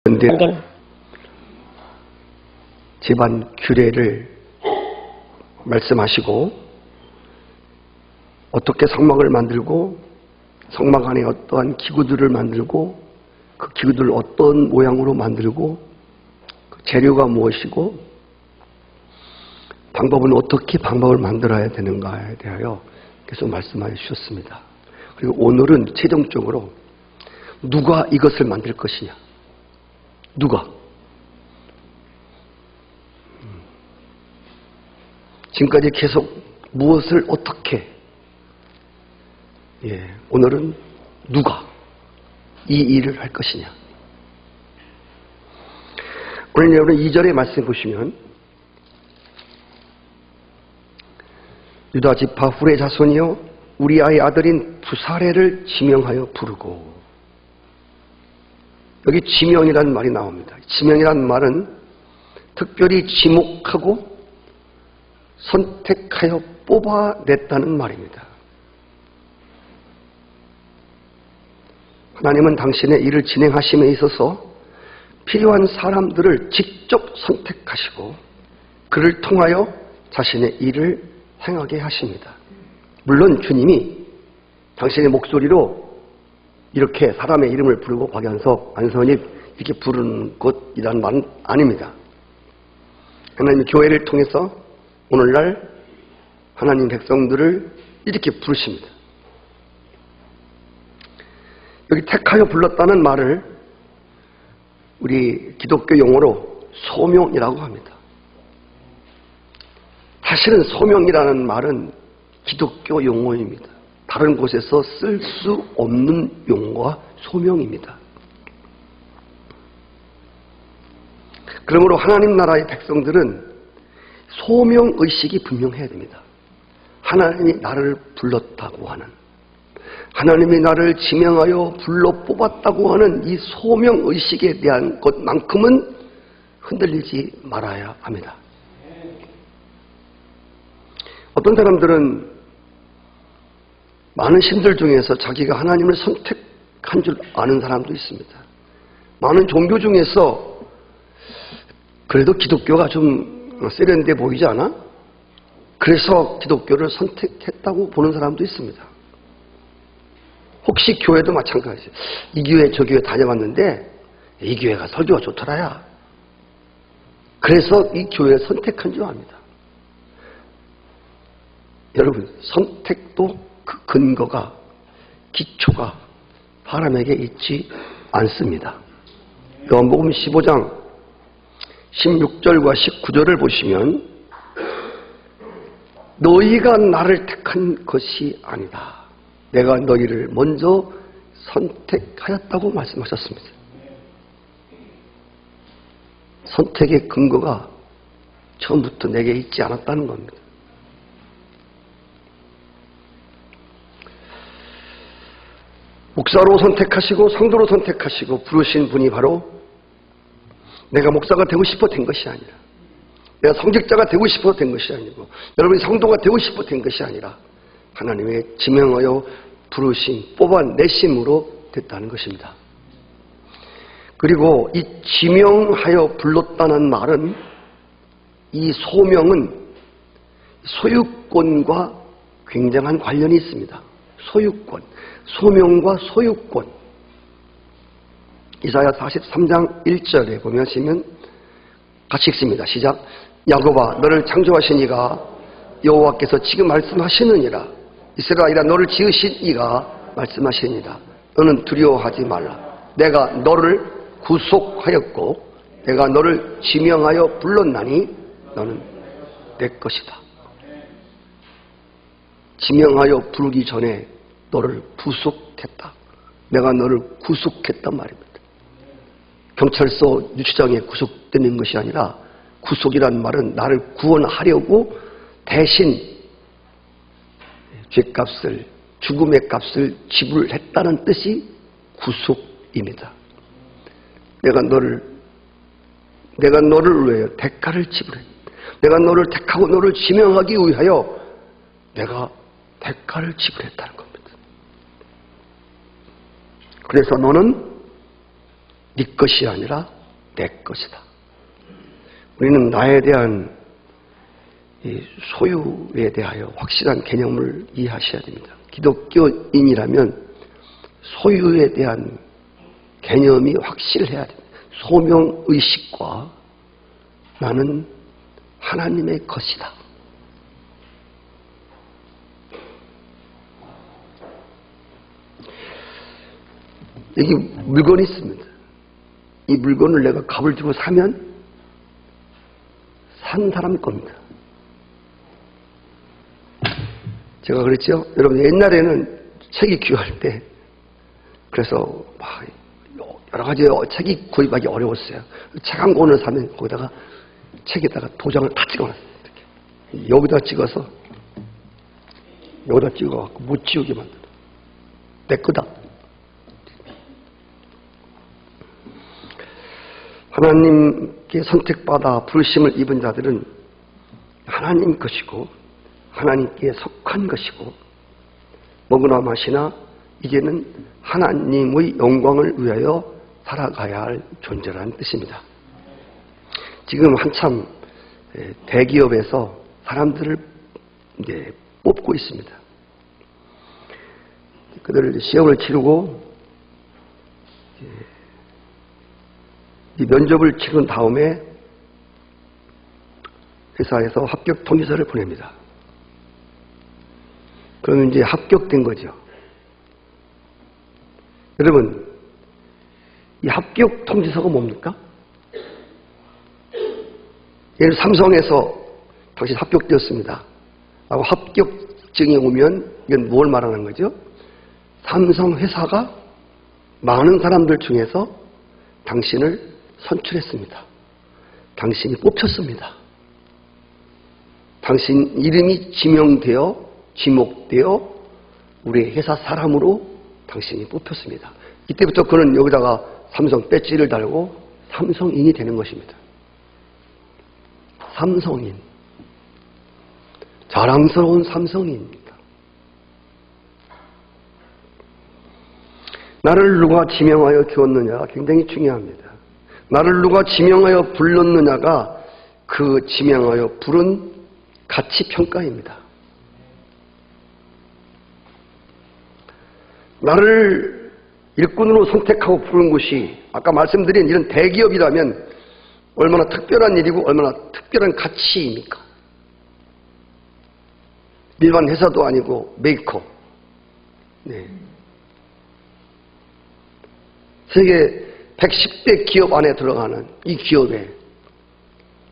현대 집안 규례를 말씀하시고 어떻게 성막을 만들고 성막 안에 어떠한 기구들을 만들고 그 기구들을 어떤 모양으로 만들고 그 재료가 무엇이고 방법은 어떻게 방법을 만들어야 되는가에 대하여 계속 말씀해 주셨습니다. 그리고 오늘은 최종적으로 누가 이것을 만들 것이냐? 누가? 지금까지 계속 무엇을 어떻게? 오늘은 누가 이 일을 할 것이냐? 오늘 여러분 2절의 말씀 보시면 유다 지파 훌의 자손이여 우리아의 아들인 부사레를 지명하여 부르고, 여기 지명이라는 말이 나옵니다. 지명이라는 말은 특별히 지목하고 선택하여 뽑아냈다는 말입니다. 하나님은 당신의 일을 진행하심에 있어서 필요한 사람들을 직접 선택하시고 그를 통하여 자신의 일을 행하게 하십니다. 물론 주님이 당신의 목소리로 이렇게 사람의 이름을 부르고 박연석, 안선입 이렇게 부르는 것이라는 말은 아닙니다. 하나님이 교회를 통해서 오늘날 하나님 백성들을 이렇게 부르십니다. 여기 택하여 불렀다는 말을 우리 기독교 용어로 소명이라고 합니다. 사실은 소명이라는 말은 기독교 용어입니다. 다른 곳에서 쓸 수 없는 용어가 소명입니다. 그러므로 하나님 나라의 백성들은 소명의식이 분명해야 됩니다. 하나님이 나를 불렀다고 하는, 하나님이 나를 지명하여 불러 뽑았다고 하는 이 소명의식에 대한 것만큼은 흔들리지 말아야 합니다. 어떤 사람들은 많은 신들 중에서 자기가 하나님을 선택한 줄 아는 사람도 있습니다. 많은 종교 중에서 그래도 기독교가 좀 세련돼 보이지 않아? 그래서 기독교를 선택했다고 보는 사람도 있습니다. 혹시 교회도 마찬가지예요. 이 교회 저 교회 다녀봤는데 이 교회가 설교가 좋더라야. 그래서 이 교회를 선택한 줄 압니다. 여러분, 선택도 그 근거가, 기초가 사람에게 있지 않습니다. 요한복음 15장 16절과 19절을 보시면 너희가 나를 택한 것이 아니다. 내가 너희를 먼저 선택하였다고 말씀하셨습니다. 선택의 근거가 처음부터 내게 있지 않았다는 겁니다. 목사로 선택하시고 성도로 선택하시고 부르신 분이 바로 내가 목사가 되고 싶어 된 것이 아니라, 내가 성직자가 되고 싶어 된 것이 아니고, 여러분이 성도가 되고 싶어 된 것이 아니라 하나님의 지명하여 부르심, 뽑아내심으로 됐다는 것입니다. 그리고 이 지명하여 불렀다는 말은, 이 소명은 소유권과 굉장한 관련이 있습니다. 소유권, 소명과 소유권. 이사야 43장 1절에 보시면 같이 읽습니다. 시작. 야곱아, 너를 창조하신 이가 여호와께서 지금 말씀하시느니라. 이스라엘아, 너를 지으신 이가 말씀하시니라. 너는 두려워하지 말라. 내가 너를 구속하였고 내가 너를 지명하여 불렀나니 너는 내 것이다. 지명하여 부르기 전에 너를 구속했다. 내가 너를 구속했단 말입니다. 경찰서 유치장에 구속되는 것이 아니라, 구속이란 말은 나를 구원하려고 대신 죄값을, 죽음의 값을 지불했다는 뜻이 구속입니다. 내가 너를 위하여 대가를 지불했다. 내가 너를 택하고 너를 지명하기 위하여 내가 대가를 지불했다는 겁니다. 그래서 너는 네 것이 아니라 내 것이다. 우리는 나에 대한 이 소유에 대하여 확실한 개념을 이해하셔야 됩니다. 기독교인이라면 소유에 대한 개념이 확실해야 됩니다. 소명의식과 나는 하나님의 것이다. 여기 물건이 있습니다. 이 물건을 내가 값을 주고 사면 산 사람 겁니다. 제가 그랬죠? 여러분, 옛날에는 책이 귀할 때, 그래서 막 여러 가지 책이 구입하기 어려웠어요. 책 한 권을 사면 거기다가 책에다가 도장을 다 찍어놨어요. 이렇게. 여기다 찍어서, 여기다 찍어갖고 못 지우게 만들어. 내 거다. 하나님께 선택받아 부르심을 입은 자들은 하나님 것이고 하나님께 속한 것이고 먹으나 마시나 이제는 하나님의 영광을 위하여 살아가야 할 존재라는 뜻입니다. 지금 한참 대기업에서 사람들을 이제 뽑고 있습니다. 그들 시험을 치르고 이 면접을 치른 다음에 회사에서 합격 통지서를 보냅니다. 그러면 이제 합격된 거죠. 여러분, 이 합격 통지서가 뭡니까? 예를 들어 삼성에서 당신 합격되었습니다 라고 합격증이 오면 이건 뭘 말하는 거죠? 삼성 회사가 많은 사람들 중에서 당신을 선출했습니다. 당신이 뽑혔습니다. 당신 이름이 지명되어 지목되어 우리 회사 사람으로 당신이 뽑혔습니다. 이때부터 그는 여기다가 삼성 배지를 달고 삼성인이 되는 것입니다. 삼성인. 자랑스러운 삼성인입니다. 나를 누가 지명하여 주었느냐가 굉장히 중요합니다. 나를 누가 지명하여 불렀느냐가 그 지명하여 부른 가치평가입니다. 나를 일꾼으로 선택하고 부른 것이 아까 말씀드린 이런 대기업이라면 얼마나 특별한 일이고 얼마나 특별한 가치입니까? 일반 회사도 아니고 메이커. 네. 세계 110대 기업 안에 들어가는 이 기업에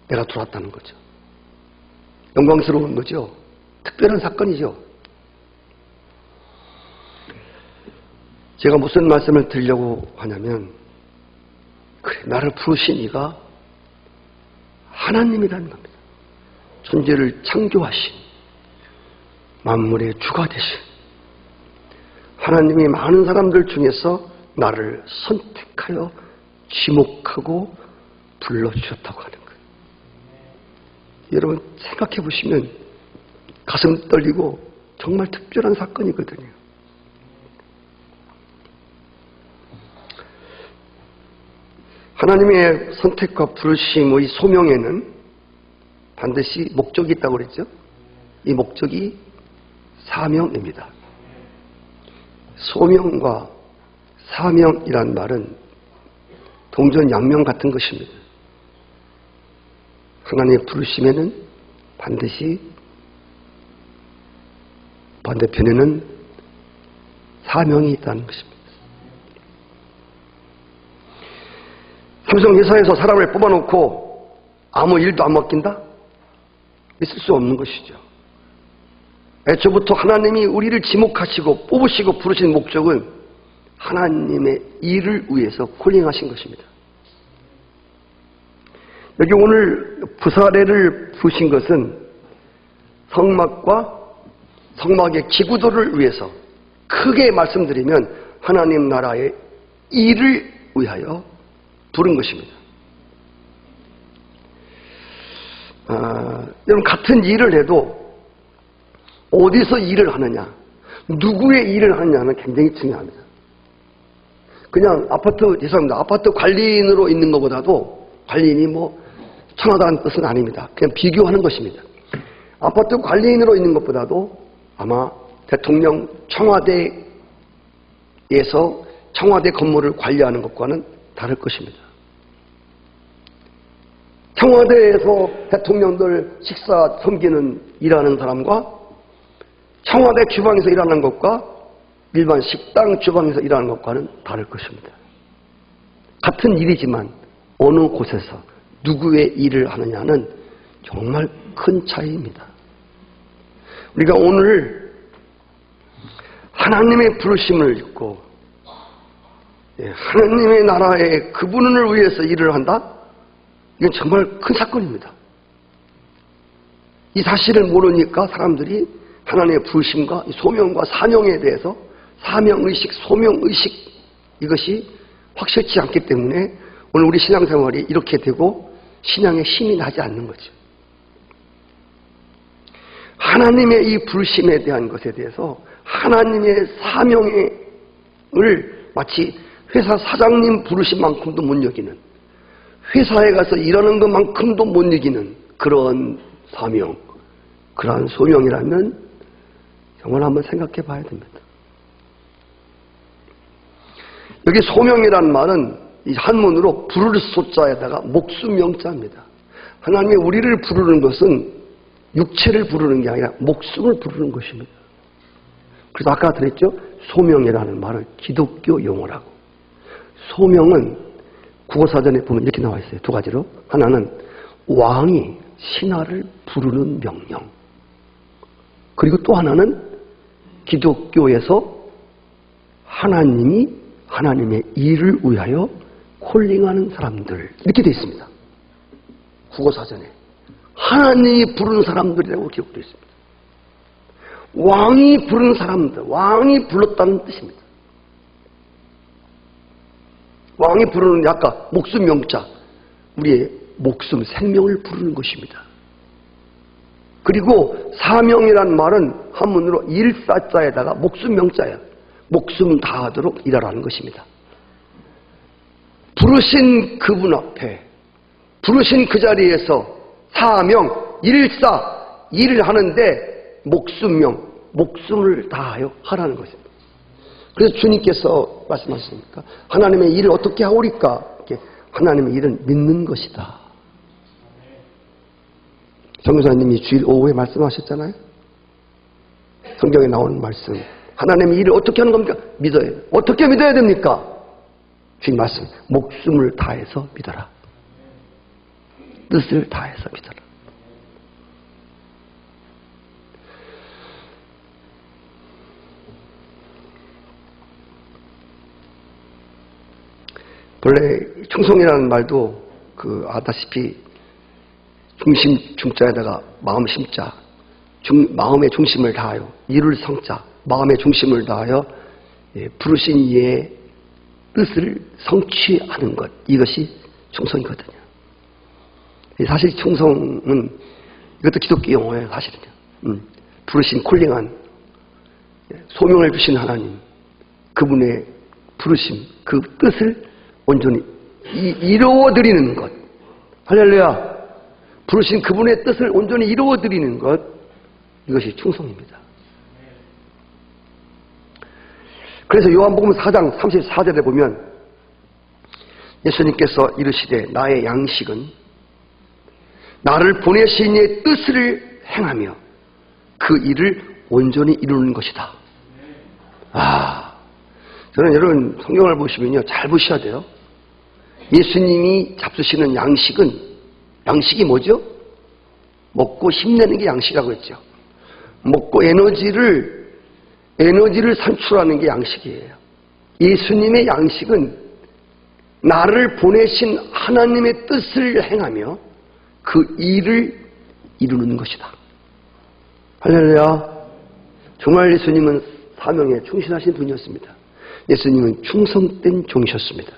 내가 들어왔다는 거죠. 영광스러운 거죠. 특별한 사건이죠. 제가 무슨 말씀을 드리려고 하냐면, 그래, 나를 부르신 이가 하나님이라는 겁니다. 존재를 창조하신, 만물의 주가 되신 하나님이 많은 사람들 중에서 나를 선택하여 지목하고 불러주셨다고 하는 거예요. 여러분 생각해 보시면 가슴 떨리고 정말 특별한 사건이거든요. 하나님의 선택과 부르심의 소명에는 반드시 목적이 있다고 그랬죠? 이 목적이 사명입니다. 소명과 사명이란 말은 동전양면 같은 것입니다. 하나님의 부르심에는 반드시 반대편에는 사명이 있다는 것입니다. 삼성 회사에서 사람을 뽑아놓고 아무 일도 안 맡긴다? 있을 수 없는 것이죠. 애초부터 하나님이 우리를 지목하시고 뽑으시고 부르신 목적은 하나님의 일을 위해서 콜링하신 것입니다. 여기 오늘 부사례를 부르신 것은 성막과 성막의 기구도를 위해서, 크게 말씀드리면 하나님 나라의 일을 위하여 부른 것입니다. 여러분, 같은 일을 해도 어디서 일을 하느냐, 누구의 일을 하느냐는 굉장히 중요합니다. 그냥 아파트 관리인으로 있는 것보다도 관리인이 뭐 천하다는 뜻은 아닙니다. 그냥 비교하는 것입니다. 아파트 관리인으로 있는 것보다도 아마 대통령 청와대에서 청와대 건물을 관리하는 것과는 다를 것입니다. 청와대에서 대통령들 식사 섬기는 일하는 사람과 청와대 주방에서 일하는 것과 일반 식당 주방에서 일하는 것과는 다를 것입니다. 같은 일이지만 어느 곳에서 누구의 일을 하느냐는 정말 큰 차이입니다. 우리가 오늘 하나님의 부르심을 입고 하나님의 나라의 그분을 위해서 일을 한다? 이건 정말 큰 사건입니다. 이 사실을 모르니까 사람들이 하나님의 부르심과 소명과 사명에 대해서 사명의식, 소명의식 이것이 확실치 않기 때문에 오늘 우리 신앙생활이 이렇게 되고 신앙에 힘이 나지 않는 거죠. 하나님의 이 부르심에 대한 것에 대해서 하나님의 사명을 마치 회사 사장님 부르심만큼도 못 여기는, 회사에 가서 일하는 것만큼도 못 이기는 그런 사명, 그러한 소명이라면 정말 한번 생각해 봐야 됩니다. 여기 소명이라는 말은 이 한문으로 부를 소자에다가 목수 명자입니다. 하나님이 우리를 부르는 것은 육체를 부르는 게 아니라 목숨을 부르는 것입니다. 그래서 아까 그랬죠? 소명이라는 말을 기독교 용어라고. 소명은 국어사전에 보면 이렇게 나와 있어요. 두 가지로. 하나는 왕이 신하를 부르는 명령. 그리고 또 하나는 기독교에서 하나님이 하나님의 일을 위하여 콜링하는 사람들. 이렇게 되어 있습니다. 국어사전에. 하나님이 부르는 사람들이라고 기록되어 있습니다. 왕이 부르는 사람들, 왕이 불렀다는 뜻입니다. 왕이 부르는 아까 목숨 명자, 우리의 목숨, 생명을 부르는 것입니다. 그리고 사명이란 말은 한문으로 일사자에다가 목숨 명자야. 목숨 다하도록 일하라는 것입니다. 부르신 그분 앞에, 부르신 그 자리에서 사명, 일사, 일을 하는데 목숨명, 목숨을 다하여 하라는 것입니다. 그래서 주님께서 말씀하셨습니까? 하나님의 일을 어떻게 하오리까? 하나님의 일은 믿는 것이다. 정교사님이 주일 오후에 말씀하셨잖아요. 성경에 나오는 말씀. 하나님의 일을 어떻게 하는 겁니까? 믿어야 돼요. 어떻게 믿어야 됩니까? 주님 말씀. 목숨을 다해서 믿어라. 뜻을 다해서 믿어라. 본래 충성이라는 말도 아다시피 중심 중자에다가 마음 심자, 마음의 중심을 다하여 이룰 성자, 마음의 중심을 다하여 부르신 이의 뜻을 성취하는 것, 이것이 충성이거든요. 사실 충성은 이것도 기독교 용어예요. 사실은요. 부르신 콜링한 소명을 주신 하나님, 그분의 부르심, 그 뜻을 온전히 이루어드리는 것. 할렐루야. 부르신 그분의 뜻을 온전히 이루어드리는 것, 이것이 충성입니다. 그래서 요한복음 4장 34절에 보면 예수님께서 이르시되 나의 양식은 나를 보내신 이의 뜻을 행하며 그 일을 온전히 이루는 것이다. 저는 여러분 성경을 보시면요, 잘 보셔야 돼요. 예수님이 잡수시는 양식이 뭐죠? 먹고 힘내는 게 양식이라고 했죠. 먹고 에너지를 산출하는 게 양식이에요. 예수님의 양식은 나를 보내신 하나님의 뜻을 행하며 그 일을 이루는 것이다. 할렐루야. 정말 예수님은 사명에 충실하신 분이었습니다. 예수님은 충성된 종이셨습니다.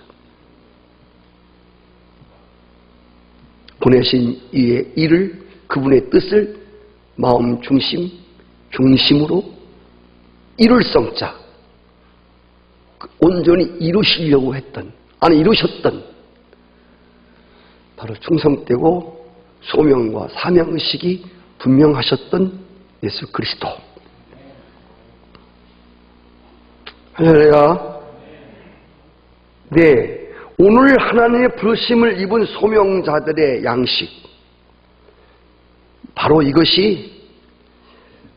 보내신 이의 일을, 그분의 뜻을 마음 중심으로 이룰 성자, 온전히 이루시려고 했던, 이루셨던, 바로 충성되고 소명과 사명의식이 분명하셨던 예수 그리스도. 할렐루야. 네, 오늘 하나님의 부르심을 입은 소명자들의 양식, 바로 이것이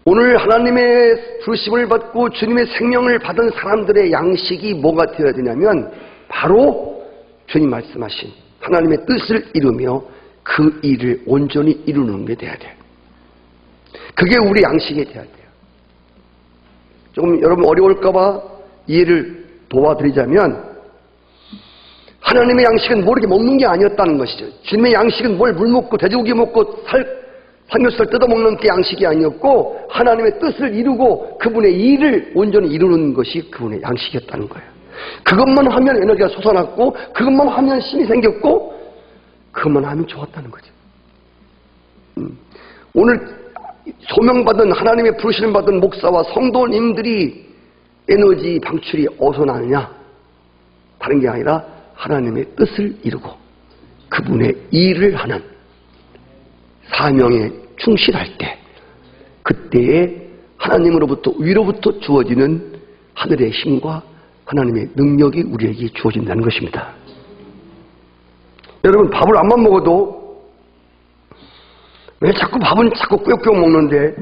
오늘 하나님의 부르심을 받고 주님의 생명을 받은 사람들의 양식이 뭐가 되어야 되냐면 바로 주님 말씀하신 하나님의 뜻을 이루며 그 일을 온전히 이루는 게 돼야 돼요. 그게 우리 양식이 돼야 돼요. 조금 여러분 어려울까 봐 이해를 도와드리자면, 하나님의 양식은 모르게 먹는 게 아니었다는 것이죠. 주님의 양식은 뭘 물 먹고 돼지고기 먹고 삼겹살 뜯어먹는 게 양식이 아니었고, 하나님의 뜻을 이루고 그분의 일을 온전히 이루는 것이 그분의 양식이었다는 거예요. 그것만 하면 에너지가 솟아났고, 그것만 하면 힘이 생겼고, 그것만 하면 좋았다는 거죠. 오늘 소명받은, 하나님의 부르심을 받은 목사와 성도님들이 에너지 방출이 어디서 나느냐? 다른 게 아니라 하나님의 뜻을 이루고 그분의 일을 하는 사명에 충실할 때, 그때에 하나님으로부터, 위로부터 주어지는 하늘의 힘과 하나님의 능력이 우리에게 주어진다는 것입니다. 여러분, 밥을 안만 먹어도 왜 자꾸 밥은 자꾸 꾸역꾸역 먹는데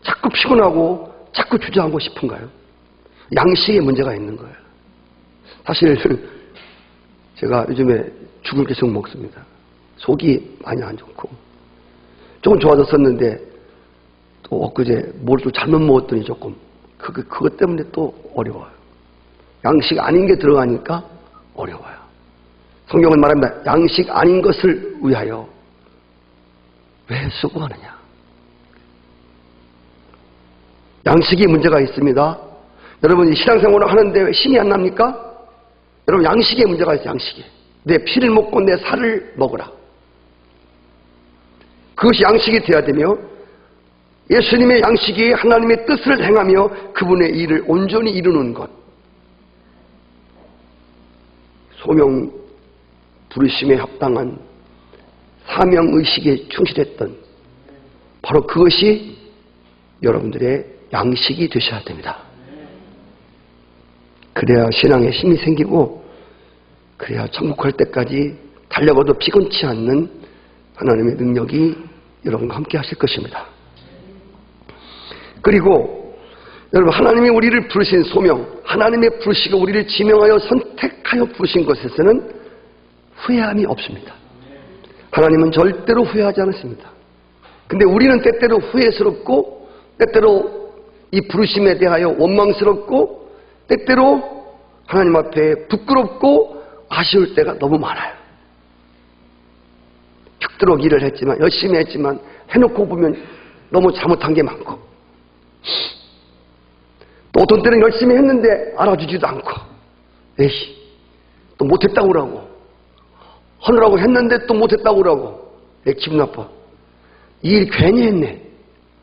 자꾸 피곤하고 자꾸 주저하고 싶은가요? 양식에 문제가 있는 거예요. 사실 제가 요즘에 죽을 계속 먹습니다. 속이 많이 안 좋고 조금 좋아졌었는데 또 엊그제 뭘 또 잘못 먹었더니 조금 그것 때문에 또 어려워요. 양식 아닌 게 들어가니까 어려워요. 성경은 말합니다. 양식 아닌 것을 위하여 왜 수고하느냐. 양식이 문제가 있습니다. 여러분이 신앙생활을 하는데 왜 힘이 안 납니까? 여러분, 양식에 문제가 있어요. 양식에. 내 피를 먹고 내 살을 먹으라. 그것이 양식이 되어야 되며, 예수님의 양식이 하나님의 뜻을 행하며 그분의 일을 온전히 이루는 것, 소명 부르심에 합당한 사명의식에 충실했던 바로 그것이 여러분들의 양식이 되셔야 됩니다. 그래야 신앙에 힘이 생기고, 그래야 천국 갈 때까지 달려가도 피곤치 않는 하나님의 능력이 여러분과 함께 하실 것입니다. 그리고 여러분, 하나님이 우리를 부르신 소명, 하나님의 부르시고 우리를 지명하여 선택하여 부르신 것에서는 후회함이 없습니다. 하나님은 절대로 후회하지 않으십니다. 근데 우리는 때때로 후회스럽고, 때때로 이 부르심에 대하여 원망스럽고, 때때로 하나님 앞에 부끄럽고 아쉬울 때가 너무 많아요. 죽도록 일을 했지만, 열심히 했지만 해놓고 보면 너무 잘못한 게 많고, 또 어떤 때는 열심히 했는데 알아주지도 않고, 에이, 또 못했다고 그러고, 하느라고 했는데 또 못했다고 그러고, 기분 나빠. 이 일 괜히 했네.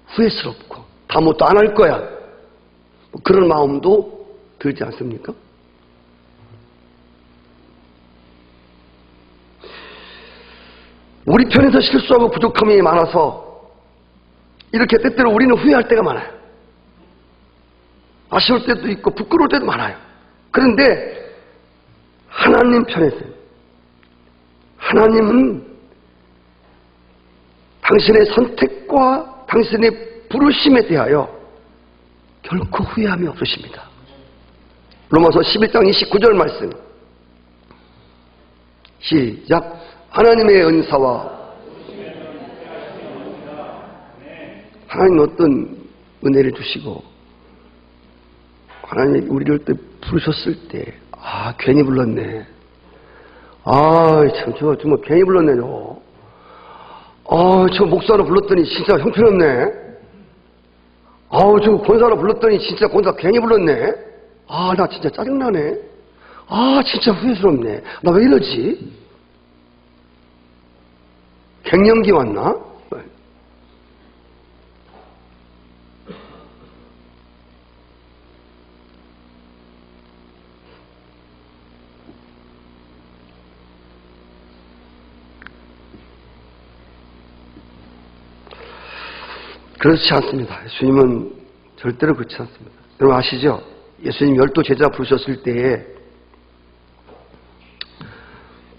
후회스럽고 다음부터 안 할 거야. 뭐 그런 마음도 들지 않습니까? 우리 편에서 실수하고 부족함이 많아서 이렇게 때때로 우리는 후회할 때가 많아요. 아쉬울 때도 있고 부끄러울 때도 많아요. 그런데 하나님 편에서, 하나님은 당신의 선택과 당신의 부르심에 대하여 결코 후회함이 없으십니다. 로마서 11장 29절 말씀 시작. 하나님의 은사와, 하나님 어떤 은혜를 주시고 하나님이 우리를 때 부르셨을 때, 괜히 불렀네. 참 정말 괜히 불렀네. 저 목사로 불렀더니 진짜 형편없네. 저 권사로 불렀더니 진짜 권사 괜히 불렀네. 나 진짜 짜증나네. 진짜 후회스럽네. 나 왜 이러지? 갱년기 왔나? 그렇지 않습니다. 예수님은 절대로 그렇지 않습니다. 여러분 아시죠? 예수님 12제자 부르셨을 때에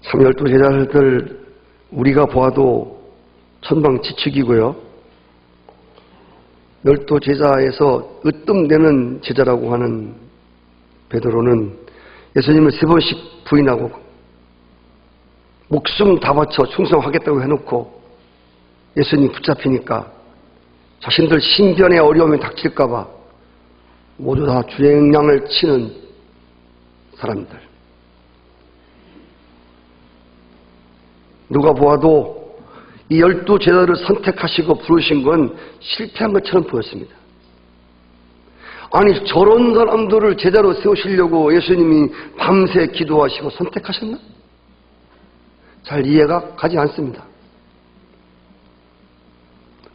참 12제자들 우리가 보아도 천방지축이고요. 12제자에서 으뜸되는 제자라고 하는 베드로는 예수님을 3번씩 부인하고 목숨 다 바쳐 충성하겠다고 해놓고 예수님 붙잡히니까 자신들 신변의 어려움이 닥칠까봐 모두 다 주행량을 치는 사람들. 누가 보아도 이 12제자들을 선택하시고 부르신 건 실패한 것처럼 보였습니다. 아니 저런 사람들을 제자로 세우시려고 예수님이 밤새 기도하시고 선택하셨나? 잘 이해가 가지 않습니다.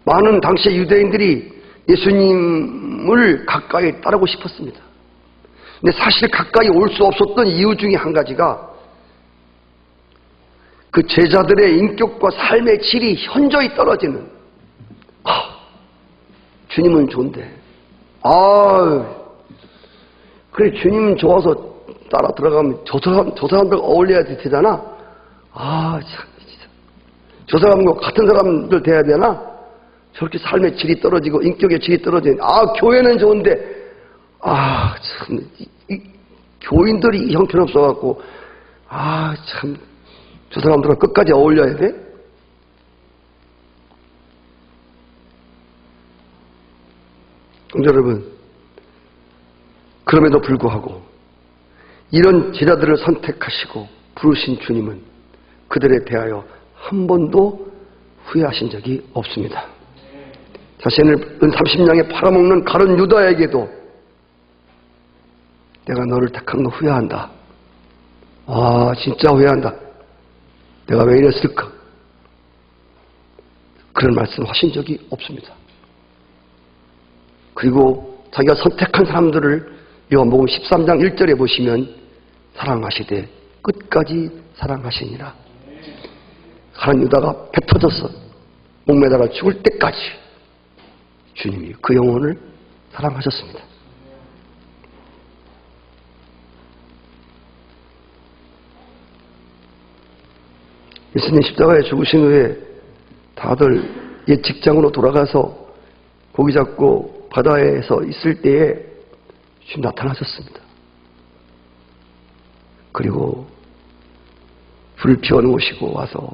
많은 당시 유대인들이 예수님을 가까이 따르고 싶었습니다. 근데 사실 가까이 올 수 없었던 이유 중에 한 가지가 그 제자들의 인격과 삶의 질이 현저히 떨어지는, 주님은 좋은데, 그래 주님 좋아서 따라 들어가면 저 사람들 어울려야 되잖아. 참 진짜 저 사람과 같은 사람들 돼야 되나? 저렇게 삶의 질이 떨어지고 인격의 질이 떨어지는, 교회는 좋은데 참 이 교인들이 이 형편없어갖고 참 저 사람들과 끝까지 어울려야 돼? 여러분, 그럼에도 불구하고 이런 제자들을 선택하시고 부르신 주님은 그들에 대하여 한 번도 후회하신 적이 없습니다. 자신을 은 30냥에 팔아먹는 가룟 유다에게도 내가 너를 택한 거 후회한다. 진짜 후회한다. 내가 왜 이랬을까? 그런 말씀 하신 적이 없습니다. 그리고 자기가 선택한 사람들을 요한복음 13장 1절에 보시면 사랑하시되 끝까지 사랑하시니라. 가룟 유다가 배 터져서 목매다가 죽을 때까지 주님이 그 영혼을 사랑하셨습니다. 예수님 십자가에 죽으신 후에 다들 옛 직장으로 돌아가서 고기 잡고 바다에서 있을 때에 주님 나타나셨습니다. 그리고 불을 피워놓으시고 와서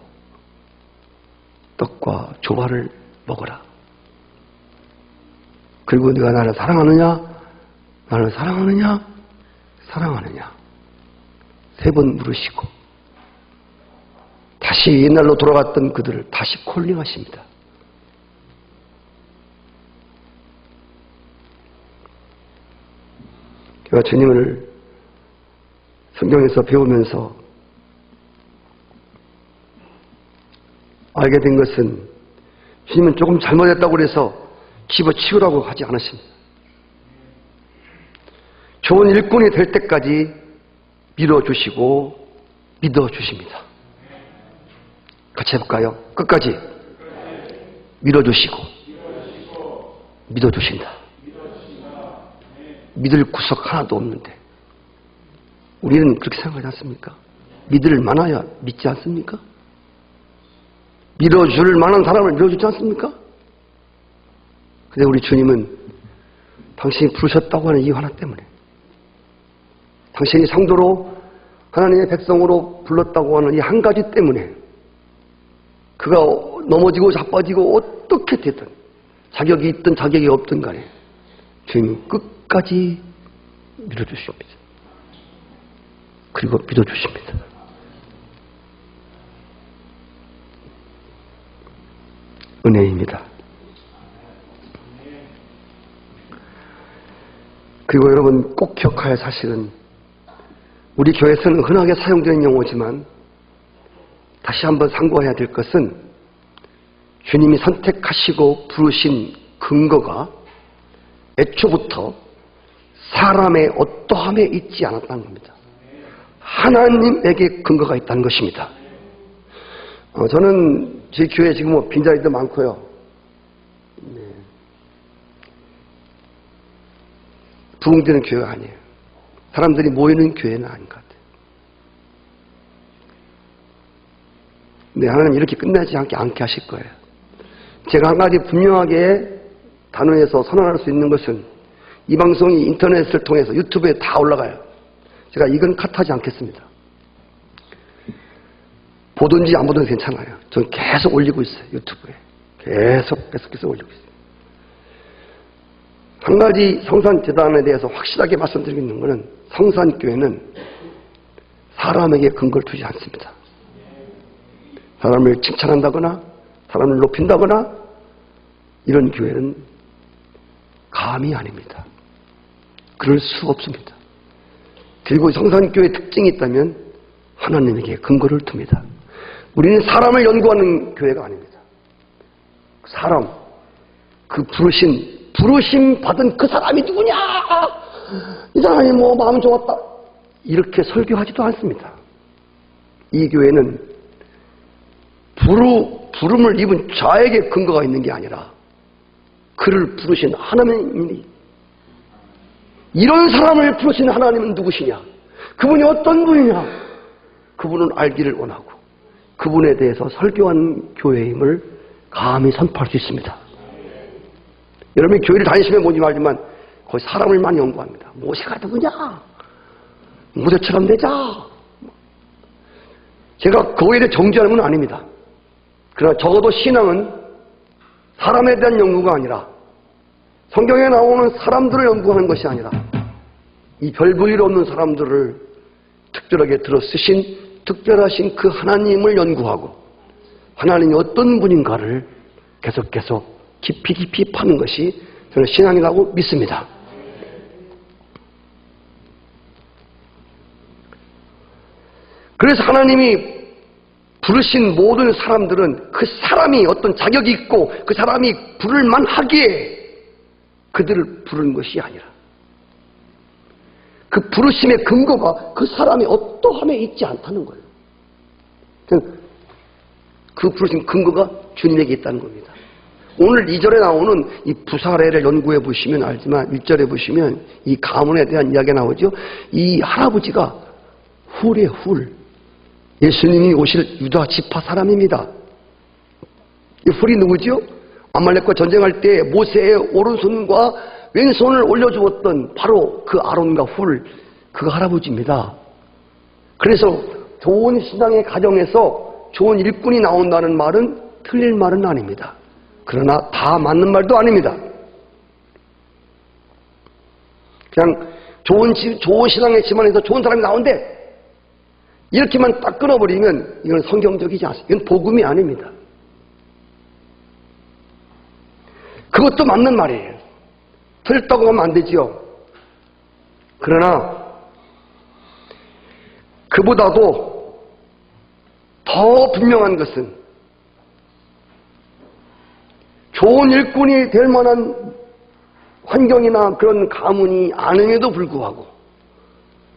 떡과 조화를 먹어라. 그리고 네가 나를 사랑하느냐? 나를 사랑하느냐? 사랑하느냐? 3번 물으시고 다시 옛날로 돌아갔던 그들을 다시 콜링하십니다. 제가 주님을 성경에서 배우면서 알게 된 것은 주님은 조금 잘못했다고 해서 집어치우라고 하지 않으십니다. 좋은 일꾼이 될 때까지 밀어주시고 믿어주십니다. 같이 해볼까요? 끝까지 밀어주시고 믿어주신다. 믿을 구석 하나도 없는데 우리는 그렇게 생각하지 않습니까? 믿을 만하야 믿지 않습니까? 밀어줄 만한 사람을 밀어주지 않습니까? 근데 우리 주님은 당신이 부르셨다고 하는 이유 하나 때문에, 당신이 상도로 하나님의 백성으로 불렀다고 하는 이 한 가지 때문에 그가 넘어지고 자빠지고 어떻게 됐든 자격이 있든 자격이 없든 간에 주님은 끝까지 밀어주십니다. 그리고 믿어주십니다. 은혜입니다. 그리고 여러분 꼭 기억할 사실은 우리 교회에서는 흔하게 사용되는 용어지만 다시 한번 상고해야 될 것은 주님이 선택하시고 부르신 근거가 애초부터 사람의 어떠함에 있지 않았다는 겁니다. 하나님에게 근거가 있다는 것입니다. 저는 제 교회에 지금 빈자리도 많고요. 부흥되는 교회가 아니에요. 사람들이 모이는 교회는 아닌 것 같아요. 근데 하나님 이렇게 끝나지 않게 하실 거예요. 제가 한 가지 분명하게 단호해서 선언할 수 있는 것은 이 방송이 인터넷을 통해서 유튜브에 다 올라가요. 제가 이건 컷하지 않겠습니다. 보든지 안 보든지 괜찮아요. 저는 계속 올리고 있어요. 유튜브에. 계속해서 올리고 있어요. 한 가지 성산재단에 대해서 확실하게 말씀드리고 있는 것은 성산교회는 사람에게 근거를 두지 않습니다. 사람을 칭찬한다거나 사람을 높인다거나 이런 교회는 감이 아닙니다. 그럴 수 없습니다. 그리고 성산교회의 특징이 있다면 하나님에게 근거를 둡니다. 우리는 사람을 연구하는 교회가 아닙니다. 사람, 그 부르심 받은 그 사람이 누구냐? 이 사람이 뭐 마음 좋았다. 이렇게 설교하지도 않습니다. 이 교회는 부름을 입은 자에게 근거가 있는 게 아니라 그를 부르신 하나님이 이런 사람을 부르신 하나님은 누구시냐? 그분이 어떤 분이냐? 그분은 알기를 원하고 그분에 대해서 설교한 교회임을 감히 선포할 수 있습니다. 여러분이 교회를 다니시면 뭔지 알지만 거의 사람을 많이 연구합니다. 모세가 누구냐? 모세처럼 되자. 제가 그거에 대해 정죄하는 건 아닙니다. 그러나 적어도 신앙은 사람에 대한 연구가 아니라 성경에 나오는 사람들을 연구하는 것이 아니라 이 별 볼 일 없는 사람들을 특별하게 들어 쓰신 특별하신 그 하나님을 연구하고 하나님이 어떤 분인가를 계속해서 깊이 파는 것이 저는 신앙이라고 믿습니다. 그래서 하나님이 부르신 모든 사람들은 그 사람이 어떤 자격이 있고 그 사람이 부를만 하기에 그들을 부르는 것이 아니라 그 부르심의 근거가 그 사람이 어떠함에 있지 않다는 거예요. 그 부르심 근거가 주님에게 있다는 겁니다. 오늘 2절에 나오는 이 부사례를 연구해 보시면 알지만 1절에 보시면 이 가문에 대한 이야기가 나오죠. 이 할아버지가 훌이에요, 훌. 예수님이 오실 유다 지파 사람입니다. 이 훌이 누구죠? 아말렉과 전쟁할 때 모세의 오른손과 왼손을 올려주었던 바로 그 아론과 훌, 그 할아버지입니다. 그래서 좋은 신앙의 가정에서 좋은 일꾼이 나온다는 말은 틀릴 말은 아닙니다. 그러나 다 맞는 말도 아닙니다. 그냥 좋은 신앙의 집안에서 좋은 사람이 나온대. 이렇게만 딱 끊어버리면 이건 성경적이지 않습니다. 이건 복음이 아닙니다. 그것도 맞는 말이에요. 틀렸다고 하면 안 되지요. 그러나 그보다도 더 분명한 것은 좋은 일꾼이 될 만한 환경이나 그런 가문이 아님에도 불구하고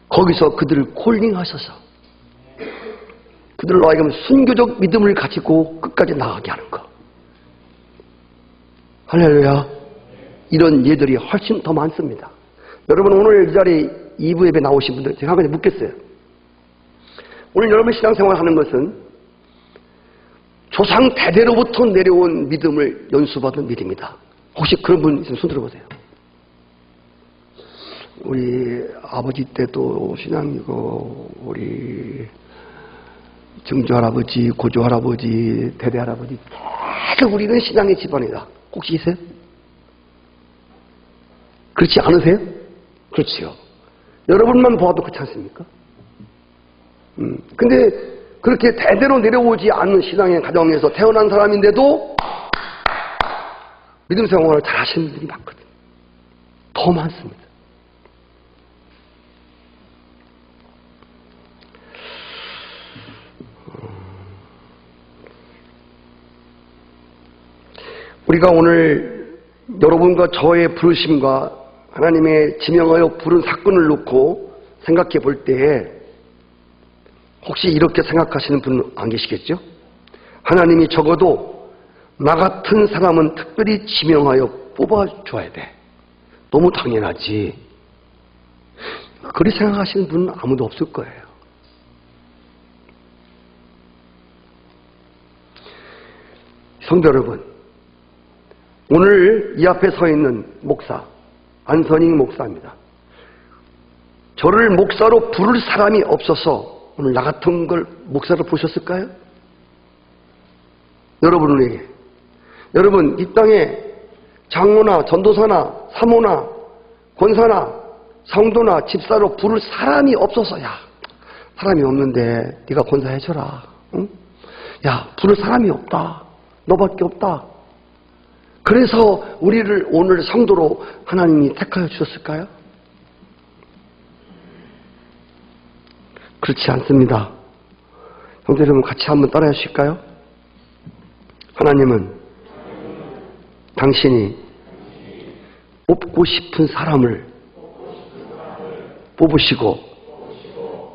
거기서 그들을 콜링하셔서 그들로 하여금 순교적 믿음을 가지고 끝까지 나가게 하는 것. 할렐루야. 이런 예들이 훨씬 더 많습니다. 여러분 오늘 이 자리에 2부 예배 나오신 분들 제가 한 가지 묻겠어요. 오늘 여러분 신앙생활 하는 것은 조상 대대로부터 내려온 믿음을 연수받은 믿음이다. 혹시 그런 분 있으면 손 들어보세요. 우리 아버지 때도 신앙이고 우리 증조할아버지, 고조할아버지, 대대할아버지 계속 우리는 신앙의 집안이다. 혹시 있어요? 그렇지 않으세요? 그렇지요. 여러분만 보아도 그렇지 않습니까? 근데 그렇게 대대로 내려오지 않는 신앙의 가정에서 태어난 사람인데도 믿음 생활을 잘 하시는 분들이 많거든요. 더 많습니다. 우리가 오늘 여러분과 저의 부르심과 하나님의 지명하여 부른 사건을 놓고 생각해 볼 때에 혹시 이렇게 생각하시는 분 안 계시겠죠? 하나님이 적어도 나 같은 사람은 특별히 지명하여 뽑아줘야 돼. 너무 당연하지. 그렇게 생각하시는 분은 아무도 없을 거예요. 성도 여러분, 오늘 이 앞에 서 있는 목사, 안선익 목사입니다. 저를 목사로 부를 사람이 없어서 오늘 나 같은 걸 목사로 보셨을까요? 여러분에게, 여러분 이 땅에 장로나 전도사나 사모나 권사나 성도나 집사로 부를 사람이 없어서, 야, 사람이 없는데 네가 권사해줘라. 응? 야, 부를 사람이 없다. 너밖에 없다. 그래서 우리를 오늘 성도로 하나님이 택하여 주셨을까요? 그렇지 않습니다. 형제 여러분, 같이 한번 따라해 주실까요? 하나님은 당신이 뽑고 싶은 사람을 뽑으시고,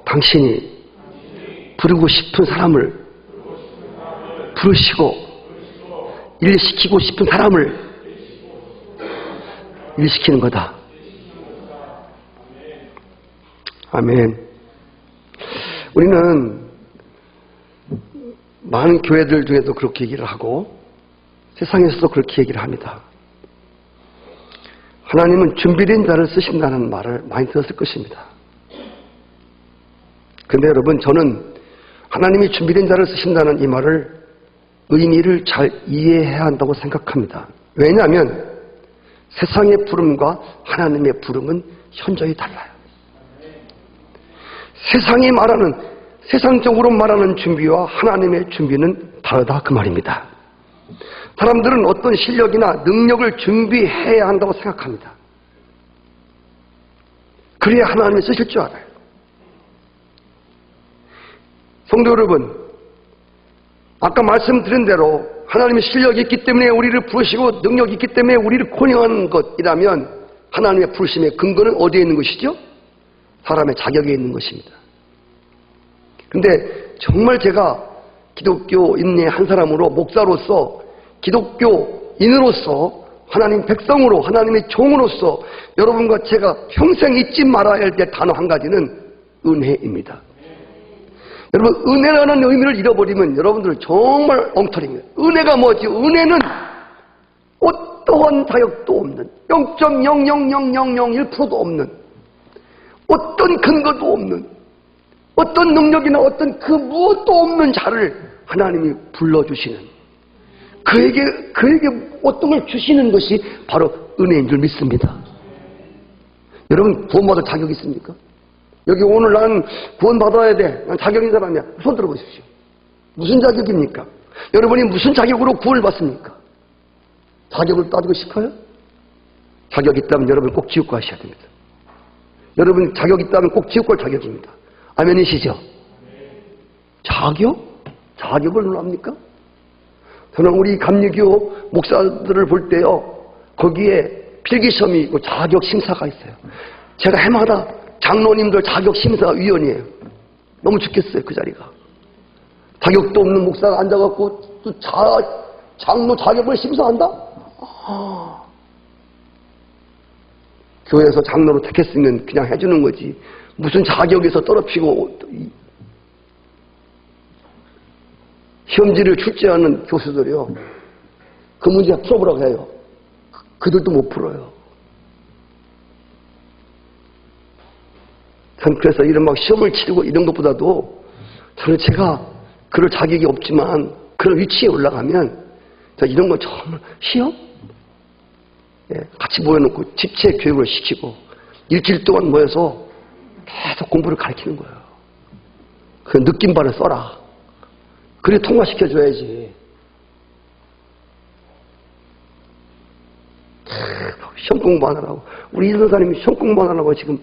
당신이 부르고 싶은 사람을 부르시고, 일시키고 싶은 사람을 일시키는 거다. 아멘. 우리는 많은 교회들 중에도 그렇게 얘기를 하고 세상에서도 그렇게 얘기를 합니다. 하나님은 준비된 자를 쓰신다는 말을 많이 들었을 것입니다. 그런데 여러분, 저는 하나님이 준비된 자를 쓰신다는 이 말을 의미를 잘 이해해야 한다고 생각합니다. 왜냐하면 세상의 부름과 하나님의 부름은 현저히 달라요. 세상이 말하는, 세상적으로 말하는 준비와 하나님의 준비는 다르다, 그 말입니다. 사람들은 어떤 실력이나 능력을 준비해야 한다고 생각합니다. 그래야 하나님이 쓰실 줄 알아요. 성도 여러분, 아까 말씀드린 대로 하나님의 실력이 있기 때문에 우리를 부르시고 능력이 있기 때문에 우리를 코닝하는 것이라면 하나님의 부르심의 근거는 어디에 있는 것이죠? 사람의 자격에 있는 것입니다. 근데 정말 제가 기독교인의 한 사람으로, 목사로서, 기독교인으로서, 하나님 백성으로, 하나님의 종으로서 여러분과 제가 평생 잊지 말아야 될 단어 한 가지는 은혜입니다. 여러분, 은혜라는 의미를 잃어버리면 여러분들은 정말 엉터리입니다. 은혜가 뭐지? 은혜는 어떠한 자격도 없는, 0.00001%도 없는, 어떤 근거도 없는, 어떤 능력이나 어떤 그 무엇도 없는 자를 하나님이 불러주시는, 그에게 어떤 걸 주시는 것이 바로 은혜인 줄 믿습니다. 여러분, 구원받을 자격이 있습니까? 여기 오늘 나는 구원받아야 돼, 난 자격 있는 사람이야. 손 들어보십시오. 무슨 자격입니까? 여러분이 무슨 자격으로 구원을 받습니까? 자격을 따지고 싶어요? 자격이 있다면 여러분 꼭 지옥 가셔야 됩니다. 여러분 자격이 있다면 꼭 지옥 갈 자격입니다. 아멘이시죠? 자격? 자격을 논합니까? 저는 우리 감리교 목사들을 볼 때요, 거기에 필기시험이 있고 자격 심사가 있어요. 제가 해마다 장로님들 자격심사위원이에요. 너무 죽겠어요, 그 자리가. 자격도 없는 목사가 앉아갖고 또 장로 자격을 심사한다? 교회에서 장로로 택했으면 그냥 해주는 거지. 무슨 자격에서 떨어뜨리고, 시험지를 출제하는 교수들이요, 그 문제 풀어보라고 해요. 그들도 못 풀어요. 전 그래서 이런 막 시험을 치르고 이런 것보다도 저는 제가 그럴 자격이 없지만 그런 위치에 올라가면 이런 거 정말 시험? 같이 모여놓고 집체 교육을 시키고 일주일 동안 모여서 계속 공부를 가르치는 거예요. 그 느낌반을 써라. 그래 통과시켜줘야지. 시험 공부하느라고. 우리 이선사님이 시험 공부하느라고 지금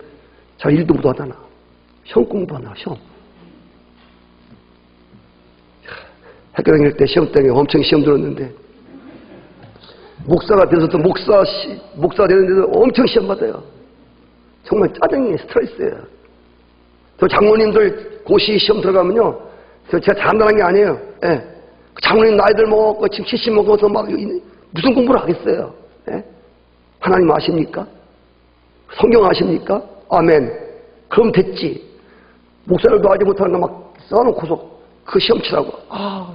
잘 일도 못하잖아. 시험 공부하나, 시험. 학교 다닐 때 시험 때문에 엄청 시험 들었는데, 목사가 돼서도 목사 되는데도 엄청 시험 받아요. 정말 짜증이 스트레스예요. 저 장모님들 고시 시험 들어가면요, 제가 장난한 게 아니에요. 예. 장모님 나이들 먹고 지금 70 먹어서 막 무슨 공부를 하겠어요. 예? 하나님 아십니까? 성경 아십니까? 아멘. 그럼 됐지. 목사들도 하지 못하는 거 막 써놓고서 그 시험 치라고.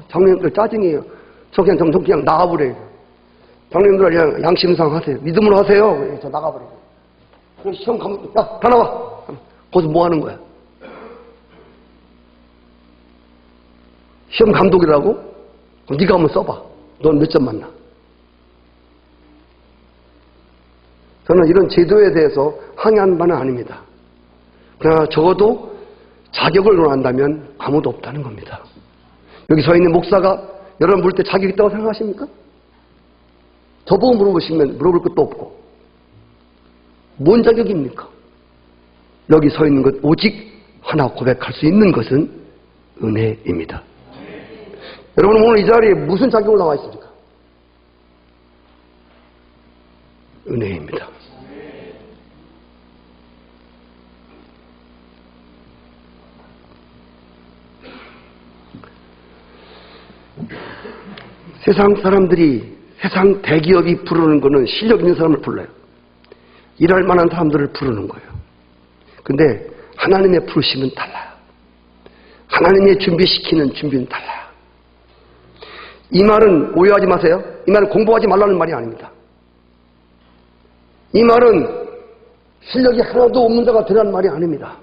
장로님들 짜증이에요. 저 그냥 나가버려요. 장로님들 그냥 양심상 하세요. 믿음으로 하세요. 그래서 나가버려요. 그래서 시험 가면, 야, 다 나와. 거기서 뭐 하는 거야? 시험 감독이라고? 그럼 네가 한번 써봐. 넌 몇 점 맞나? 저는 이런 제도에 대해서 항의하는 바는 아닙니다. 그러나 적어도 자격을 논한다면 아무도 없다는 겁니다. 여기 서 있는 목사가 여러분 볼 때 자격이 있다고 생각하십니까? 저보고 물어볼 것도 없고. 뭔 자격입니까? 여기 서 있는 것 오직 하나 고백할 수 있는 것은 은혜입니다. 여러분 오늘 이 자리에 무슨 자격으로 나와 있습니까? 은혜입니다. 세상 사람들이, 세상 대기업이 부르는 거는 실력 있는 사람을 불러요. 일할 만한 사람들을 부르는 거예요. 근데 하나님의 부르심은 달라요. 하나님의 준비시키는 준비는 달라요. 이 말은 오해하지 마세요. 이 말은 공부하지 말라는 말이 아닙니다. 이 말은 실력이 하나도 없는 자가 되라는 말이 아닙니다.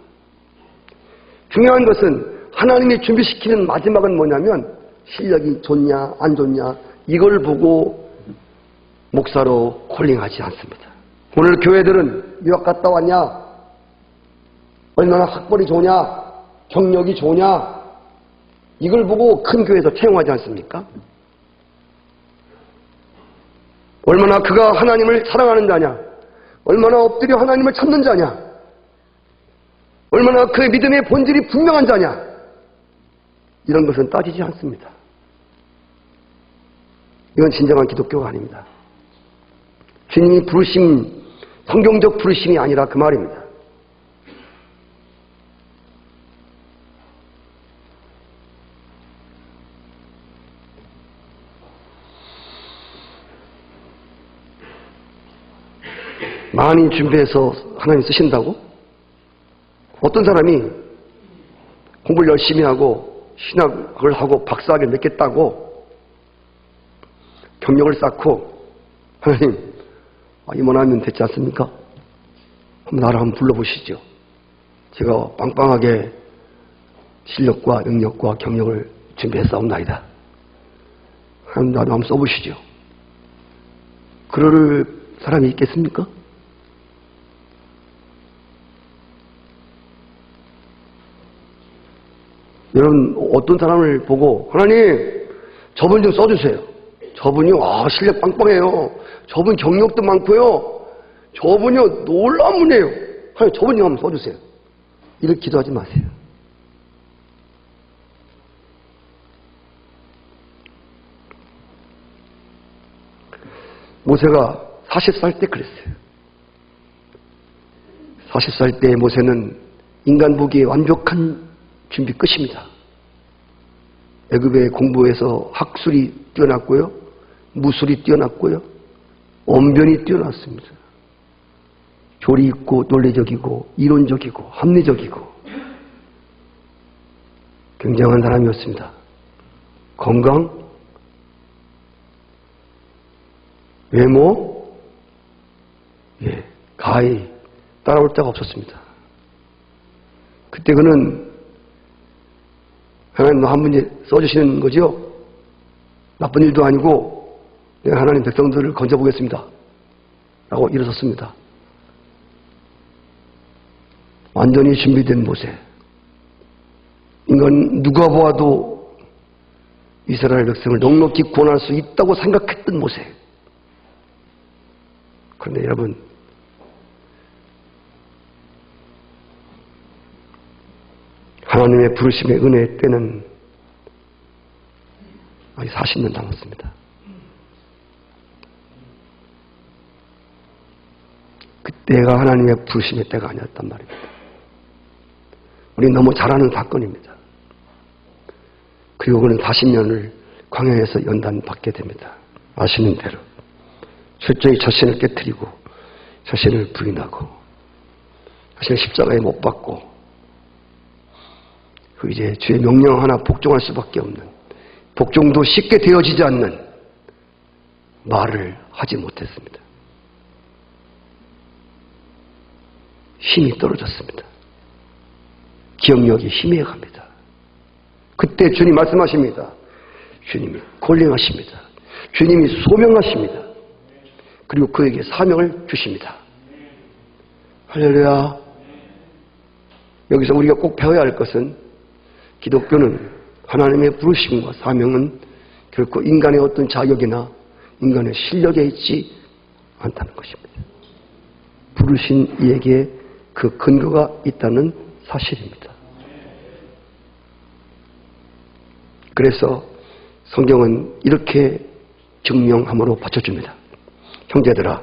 중요한 것은 하나님이 준비시키는 마지막은 뭐냐면 실력이 좋냐 안 좋냐 이걸 보고 목사로 콜링하지 않습니다. 오늘 교회들은 유학 갔다 왔냐, 얼마나 학벌이 좋냐, 경력이 좋냐 이걸 보고 큰 교회에서 채용하지 않습니까? 얼마나 그가 하나님을 사랑하는 자냐, 얼마나 엎드려 하나님을 찾는 자냐, 얼마나 그의 믿음의 본질이 분명한 자냐 이런 것은 따지지 않습니다. 이건 진정한 기독교가 아닙니다. 주님이 부르심, 성경적 부르심이 아니라 그 말입니다. 많이 준비해서 하나님 쓰신다고? 어떤 사람이 공부를 열심히 하고 신학을 하고 박사학위를 몇 개 따고 경력을 쌓고 하나님 이만하면 됐지 않습니까? 나를 한번 불러보시죠. 제가 빵빵하게 실력과 능력과 경력을 준비했사옵나이다. 하나님 나도 한번 써보시죠. 그럴 사람이 있겠습니까? 여러분 어떤 사람을 보고 하나님 저분 좀 써주세요. 저분이요 실력 빵빵해요. 저분 경력도 많고요. 저분이요 놀라운 분이에요. 하나님 저분이 한번 써주세요. 이렇게 기도하지 마세요. 모세가 40살 때 그랬어요. 40살 때 모세는 인간 보기에 완벽한 준비 끝입니다. 애굽의 공부에서 학술이 뛰어났고요. 무술이 뛰어났고요. 언변이 뛰어났습니다. 조리 있고 논리적이고 이론적이고 합리적이고 굉장한 사람이었습니다. 건강, 외모, 가히 따라올 자가 없었습니다. 그때 그는 하나님 한 분이 써주시는 거지요. 나쁜 일도 아니고 내가 하나님 백성들을 건져보겠습니다. 라고 일어섰습니다. 완전히 준비된 모세. 인간 누가 보아도 이스라엘 백성을 넉넉히 구원할 수 있다고 생각했던 모세. 그런데 여러분 하나님의 부르심의 은혜의 때는 아직 40년 남았습니다. 그때가 하나님의 부르심의 때가 아니었단 말입니다. 우리 너무 잘 아는 사건입니다. 그리고 그는 40년을 광야에서 연단받게 됩니다. 아시는 대로 철저히 자신을 깨트리고 자신을 부인하고 사실 십자가에 못 박고 그 이제 주의 명령 하나 복종할 수밖에 없는, 복종도 쉽게 되어지지 않는 말을 하지 못했습니다. 힘이 떨어졌습니다. 기억력이 희미해갑니다. 그때 주님 말씀하십니다. 주님이 콜링하십니다. 주님이 소명하십니다. 그리고 그에게 사명을 주십니다. 할렐루야. 여기서 우리가 꼭 배워야 할 것은, 기독교는 하나님의 부르심과 사명은 결코 인간의 어떤 자격이나 인간의 실력에 있지 않다는 것입니다. 부르신 이에게 그 근거가 있다는 사실입니다. 그래서 성경은 이렇게 증명함으로 받쳐줍니다. 형제들아,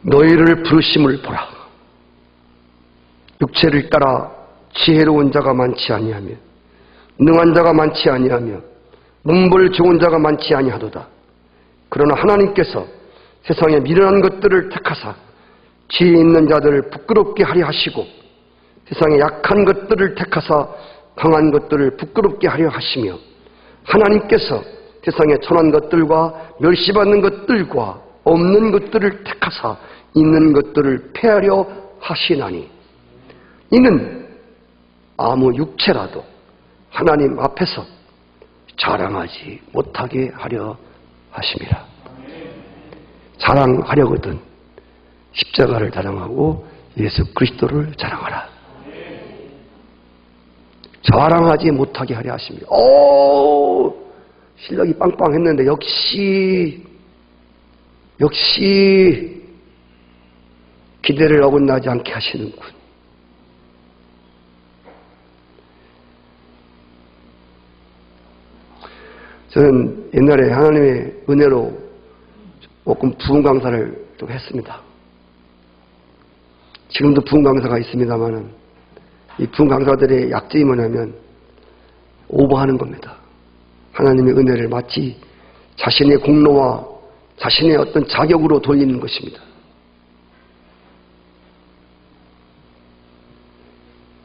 너희를 부르심을 보라. 육체를 따라 지혜로운 자가 많지 아니하며 능한 자가 많지 아니하며 문벌 좋은 자가 많지 아니하도다. 그러나 하나님께서 세상에 미련한 것들을 택하사 지혜 있는 자들을 부끄럽게 하려 하시고, 세상에 약한 것들을 택하사 강한 것들을 부끄럽게 하려 하시며, 하나님께서 세상에 천한 것들과 멸시받는 것들과 없는 것들을 택하사 있는 것들을 폐하려 하시나니, 이는 아무 육체라도 하나님 앞에서 자랑하지 못하게 하려 하심이라. 자랑하려거든 십자가를 자랑하고 예수 그리스도를 자랑하라. 자랑하지 못하게 하려 하십니다. 오, 실력이 빵빵했는데 역시 기대를 어긋나지 않게 하시는군. 저는 옛날에 하나님의 은혜로 조금 부흥 강사를 좀 했습니다. 지금도 부흥 강사가 있습니다만은, 이 부흥 강사들의 약점이 뭐냐면 오버하는 겁니다. 하나님의 은혜를 마치 자신의 공로와 자신의 어떤 자격으로 돌리는 것입니다.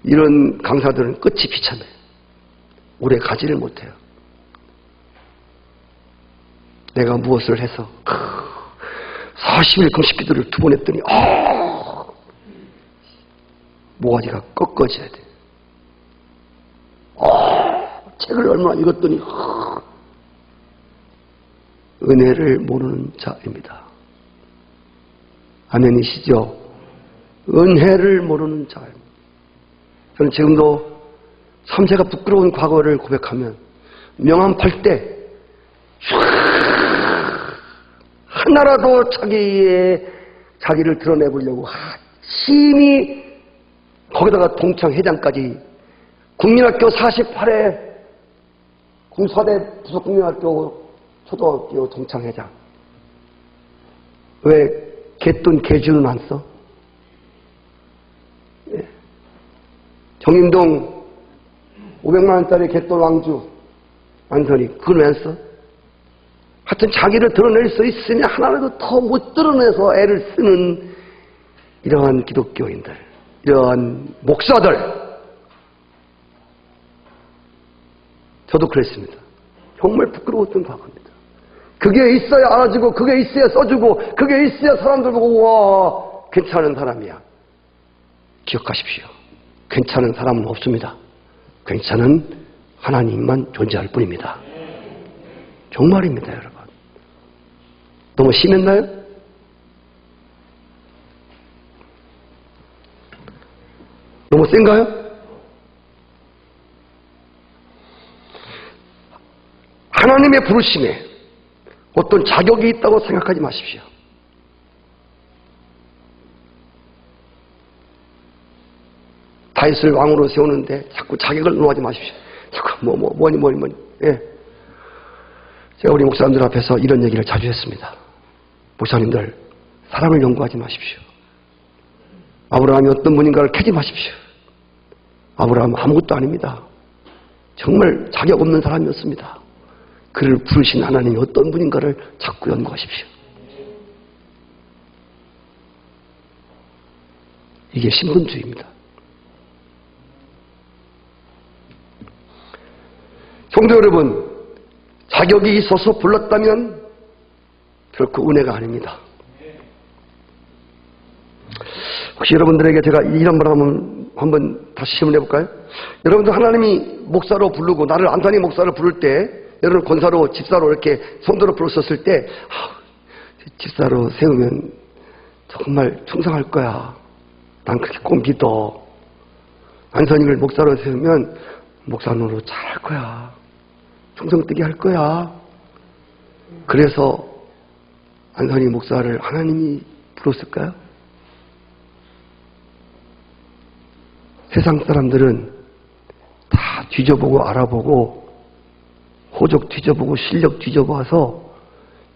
이런 강사들은 끝이 비참해요. 오래 가지를 못해요. 내가 무엇을 해서 40일 금식 기도를 2번 했더니 모가지가 꺾어져야 돼. 책을 얼마나 읽었더니 은혜를 모르는 자입니다. 아멘이시죠? 은혜를 모르는 자입니다. 저는 지금도 참새가 부끄러운 과거를 고백하면 명함 팔 때 하나라도 자기를 드러내보려고 심히, 거기다가 동창 회장까지, 국민학교 48회 공사대 부속국민학교 초등학교 동창 회장. 왜 개돈 개주는 안 써? 예. 정인동 500만 원짜리 개돈 왕주 안선이, 그건 왜 안 써? 하여튼 자기를 드러낼 수 있으니 하나라도 더 못 드러내서 애를 쓰는 이러한 기독교인들, 이러한 목사들. 저도 그랬습니다. 정말 부끄러웠던 과거입니다. 그게 있어야 알아주고, 그게 있어야 써주고, 그게 있어야 사람들 보고 와, 괜찮은 사람이야. 기억하십시오. 괜찮은 사람은 없습니다. 괜찮은 하나님만 존재할 뿐입니다. 정말입니다, 여러분. 너무 심했나요? 너무 센가요? 하나님의 부르심에 어떤 자격이 있다고 생각하지 마십시오. 다윗을 왕으로 세우는데 자꾸 자격을 논하지 마십시오. 자꾸 뭐니. 예. 제가 우리 목사님들 앞에서 이런 얘기를 자주 했습니다. 목사님들, 사람을 연구하지 마십시오. 아브라함이 어떤 분인가를 캐지 마십시오. 아브라함은 아무것도 아닙니다. 정말 자격 없는 사람이었습니다. 그를 부르신 하나님이 어떤 분인가를 자꾸 연구하십시오. 이게 신분주의입니다. 성도 여러분, 자격이 있어서 불렀다면 결코 은혜가 아닙니다. 혹시 여러분들에게 제가 이런 말 한번 다시 질문해 볼까요? 여러분들 하나님이 목사로 부르고 나를 안산이 목사로 부를 때, 여러분 권사로 집사로 이렇게 성도로 불렀었을 때 집사로 세우면 정말 충성할 거야. 난 그렇게 꼭 믿어. 안선이를 목사로 세우면 목사 노릇 잘할 거야. 충성되게 할 거야. 그래서 안선이 목사를 하나님이 불렀을까요? 세상 사람들은 다 뒤져보고 알아보고 호적 뒤져보고 실력 뒤져봐서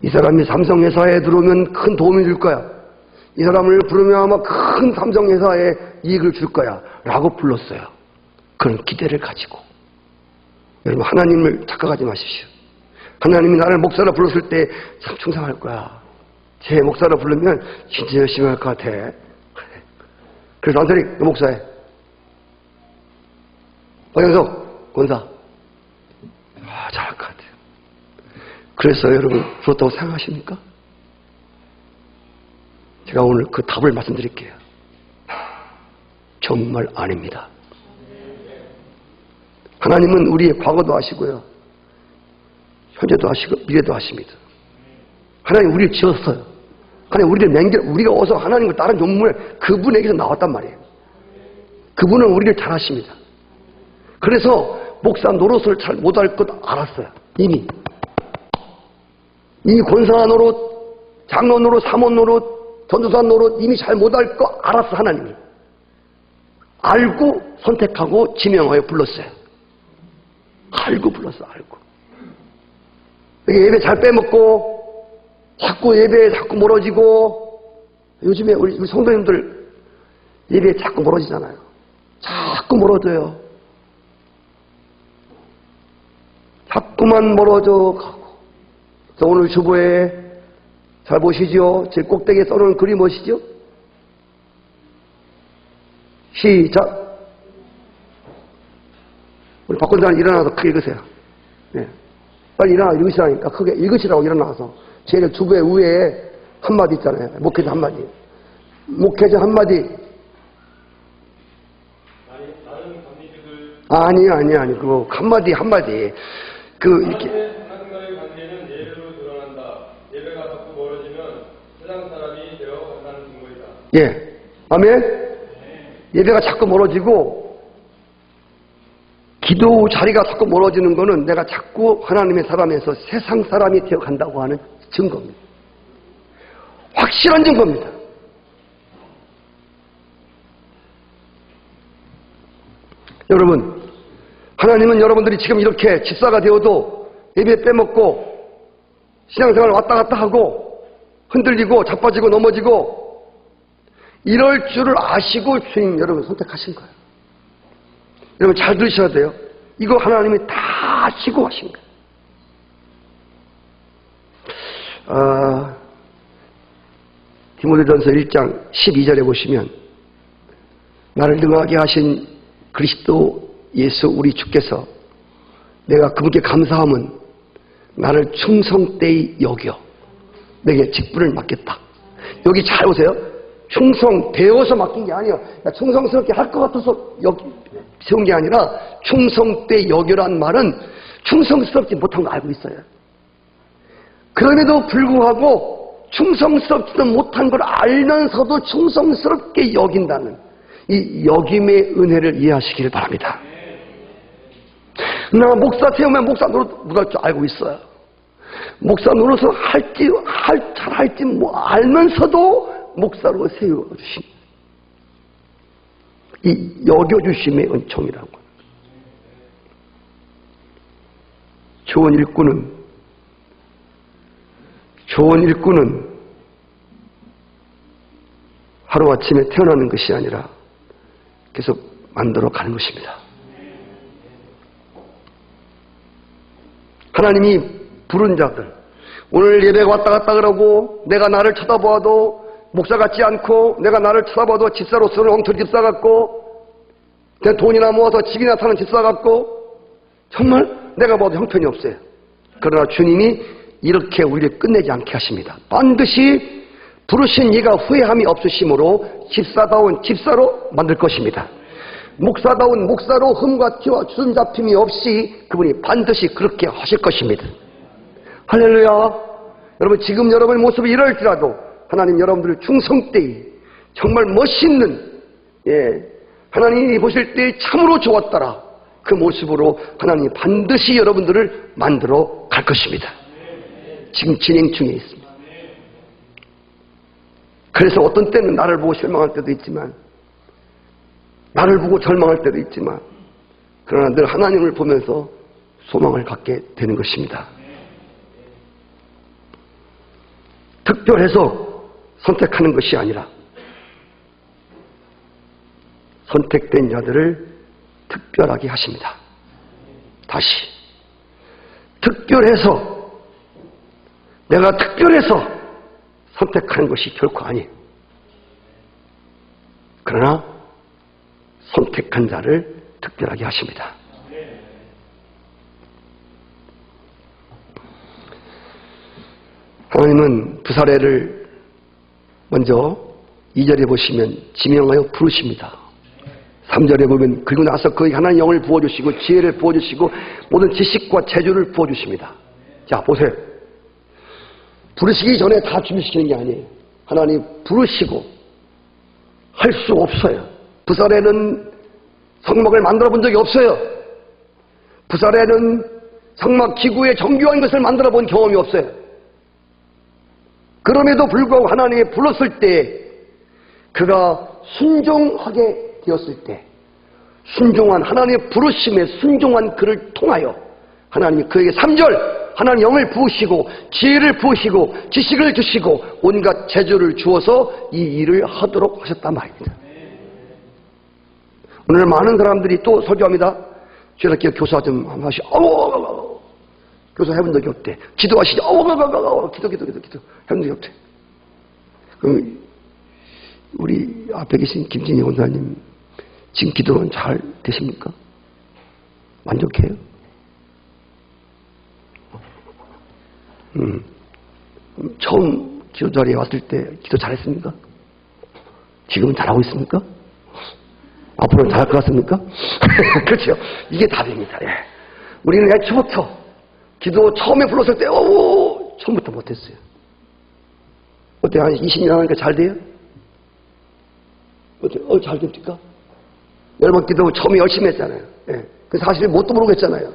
이 사람이 삼성회사에 들어오면 큰 도움이 줄 거야. 이 사람을 부르면 아마 큰 삼성회사에 이익을 줄 거야. 라고 불렀어요. 그런 기대를 가지고. 여러분, 하나님을 착각하지 마십시오. 하나님이 나를 목사로 불렀을 때 참 충성할 거야. 제 목사로 부르면 진짜 열심히 할 것 같아. 그래서 안선이 너 목사해. 박영석 권사. 잘할 것 같아요. 그래서 여러분 그렇다고 생각하십니까? 제가 오늘 그 답을 말씀드릴게요. 정말 아닙니다. 하나님은 우리의 과거도 아시고요. 현재도 아시고 미래도 아십니다. 하나님 우리를 지었어요. 하나님 우리가 어서 하나님을 다른 존문에 그분에게서 나왔단 말이에요. 그분은 우리를 잘 아십니다. 그래서 목사 노릇을 잘 못할 것 알았어요. 이미 권사 노릇, 장로 노릇, 사모 노릇, 전도사 노릇 이미 잘 못할 거 알았어. 하나님이 알고 선택하고 지명하여 불렀어요. 알고 불렀어. 알고 예배 잘 빼먹고 자꾸 예배에 자꾸 멀어지고, 요즘에 우리 성도님들 예배에 자꾸 멀어지잖아요. 자꾸 멀어져요. 자꾸만 멀어져 가고. 그래서 오늘 주보에 잘 보시죠. 제 꼭대기에 써놓은 글이 무엇이죠? 시작. 우리 박 권사님 일어나서 크게 읽으세요. 네. 빨리 일어나 읽으시라니까. 크게 읽으시라고 일어나서. 제일 주보의 위에 한마디 있잖아요. 목회자 한마디. 목회자 한마디. 아니. 그거 한마디. 이렇게. 하나님과의 관계는 예배로 드러난다. 예배가 자꾸 멀어지면 세상 사람이 되어 간다는 증거이다. 예. 아멘? 예배가 자꾸 멀어지고, 기도 자리가 자꾸 멀어지는 거는 내가 자꾸 하나님의 사람에서 세상 사람이 되어 간다고 하는 증거입니다. 확실한 증거입니다. 여러분, 하나님은 여러분들이 지금 이렇게 집사가 되어도 예배 빼먹고 신앙생활 왔다 갔다 하고 흔들리고 자빠지고 넘어지고 이럴 줄을 아시고 주님 여러분 선택하신 거예요. 여러분 잘 들으셔야 돼요. 이거 하나님이 다 아시고 하신 거예요. 디모데전서 1장 12절에 보시면 나를 능하게 하신 그리스도 예수 우리 주께서 내가 그분께 감사함은 나를 충성되이 여겨 내게 직분을 맡겼다. 여기 잘 보세요. 충성되어서 맡긴 게 아니에요. 충성스럽게 할 것 같아서 세운 게 아니라 충성되이 여겨란 말은 충성스럽지 못한 거 알고 있어요. 그럼에도 불구하고 충성스럽지도 못한 걸 알면서도 충성스럽게 여긴다는 이 여김의 은혜를 이해하시길 바랍니다. 나 목사 세우면 목사 노릇 못할 줄 알고 있어요. 목사 노릇을 잘할지 알면서도 목사로 세워주신 이 여겨주심의 은총이라고. 좋은 일꾼은 하루아침에 태어나는 것이 아니라 계속 만들어 가는 것입니다. 하나님이 부른 자들, 오늘 예배가 왔다 갔다 그러고 내가 나를 쳐다보아도 목사 같지 않고 내가 나를 쳐다봐도 집사로서는 엉터리 집사 같고 내 돈이나 모아서 집이나 사는 집사 같고 정말 내가 봐도 형편이 없어요. 그러나 주님이 이렇게 우리를 끝내지 않게 하십니다. 반드시 부르신 이가 후회함이 없으심으로 집사다운 집사로 만들 것입니다. 목사다운 목사로 흠과 티와 주름 잡힘이 없이 그분이 반드시 그렇게 하실 것입니다. 할렐루야. 여러분 지금 여러분의 모습이 이럴지라도 하나님 여러분들의 중성 때에 정말 멋있는 하나님이 보실 때 참으로 좋았더라 그 모습으로 하나님이 반드시 여러분들을 만들어 갈 것입니다. 지금 진행 중에 있습니다. 그래서 어떤 때는 나를 보고 실망할 때도 있지만 나를 보고 절망할 때도 있지만 그러나 늘 하나님을 보면서 소망을 갖게 되는 것입니다. 특별해서 선택하는 것이 아니라 선택된 자들을 특별하게 하십니다. 다시 특별해서 내가 특별해서 선택하는 것이 결코 아니에요. 그러나 선택한 자를 특별하게 하십니다. 하나님은 부사례를 먼저 2절에 보시면 지명하여 부르십니다. 3절에 보면 그리고 나서 그의 하나님 영을 부어주시고 지혜를 부어주시고 모든 지식과 재주를 부어주십니다. 자 보세요. 부르시기 전에 다 준비시키는 게 아니에요. 하나님 부르시고 할 수 없어요. 부사례는 성막을 만들어 본 적이 없어요. 부사례는 성막 기구에 정교한 것을 만들어 본 경험이 없어요. 그럼에도 불구하고 하나님이 불렀을 때 그가 순종하게 되었을 때 순종한 하나님의 부르심에 순종한 그를 통하여 하나님이 그에게 3절 하나님 영을 부으시고 지혜를 부으시고 지식을 주시고 온갖 재주를 주어서 이 일을 하도록 하셨단 말입니다. 오늘 많은 사람들이 또 설교합니다. 저렇게 교사 좀 하시고 교사 해본 적이 없대. 기도하시죠. 기도 해본 적이 없대. 그럼 우리 앞에 계신 김진희 원사님 지금 기도는 잘 되십니까? 만족해요? 처음 기도 자리에 왔을 때 기도 잘했습니까? 지금은 잘하고 있습니까? 앞으로는 잘할 것 같습니까? 그렇죠. 이게 답입니다. 예. 우리는 애초부터 기도 처음에 불렀을 때 처음부터 못했어요. 어때요? 한 20년 하니까 잘 돼요? 어때요? 잘 됩니까? 여러분 기도 처음에 열심히 했잖아요. 예. 그 사실 뭣도 모르고 했잖아요.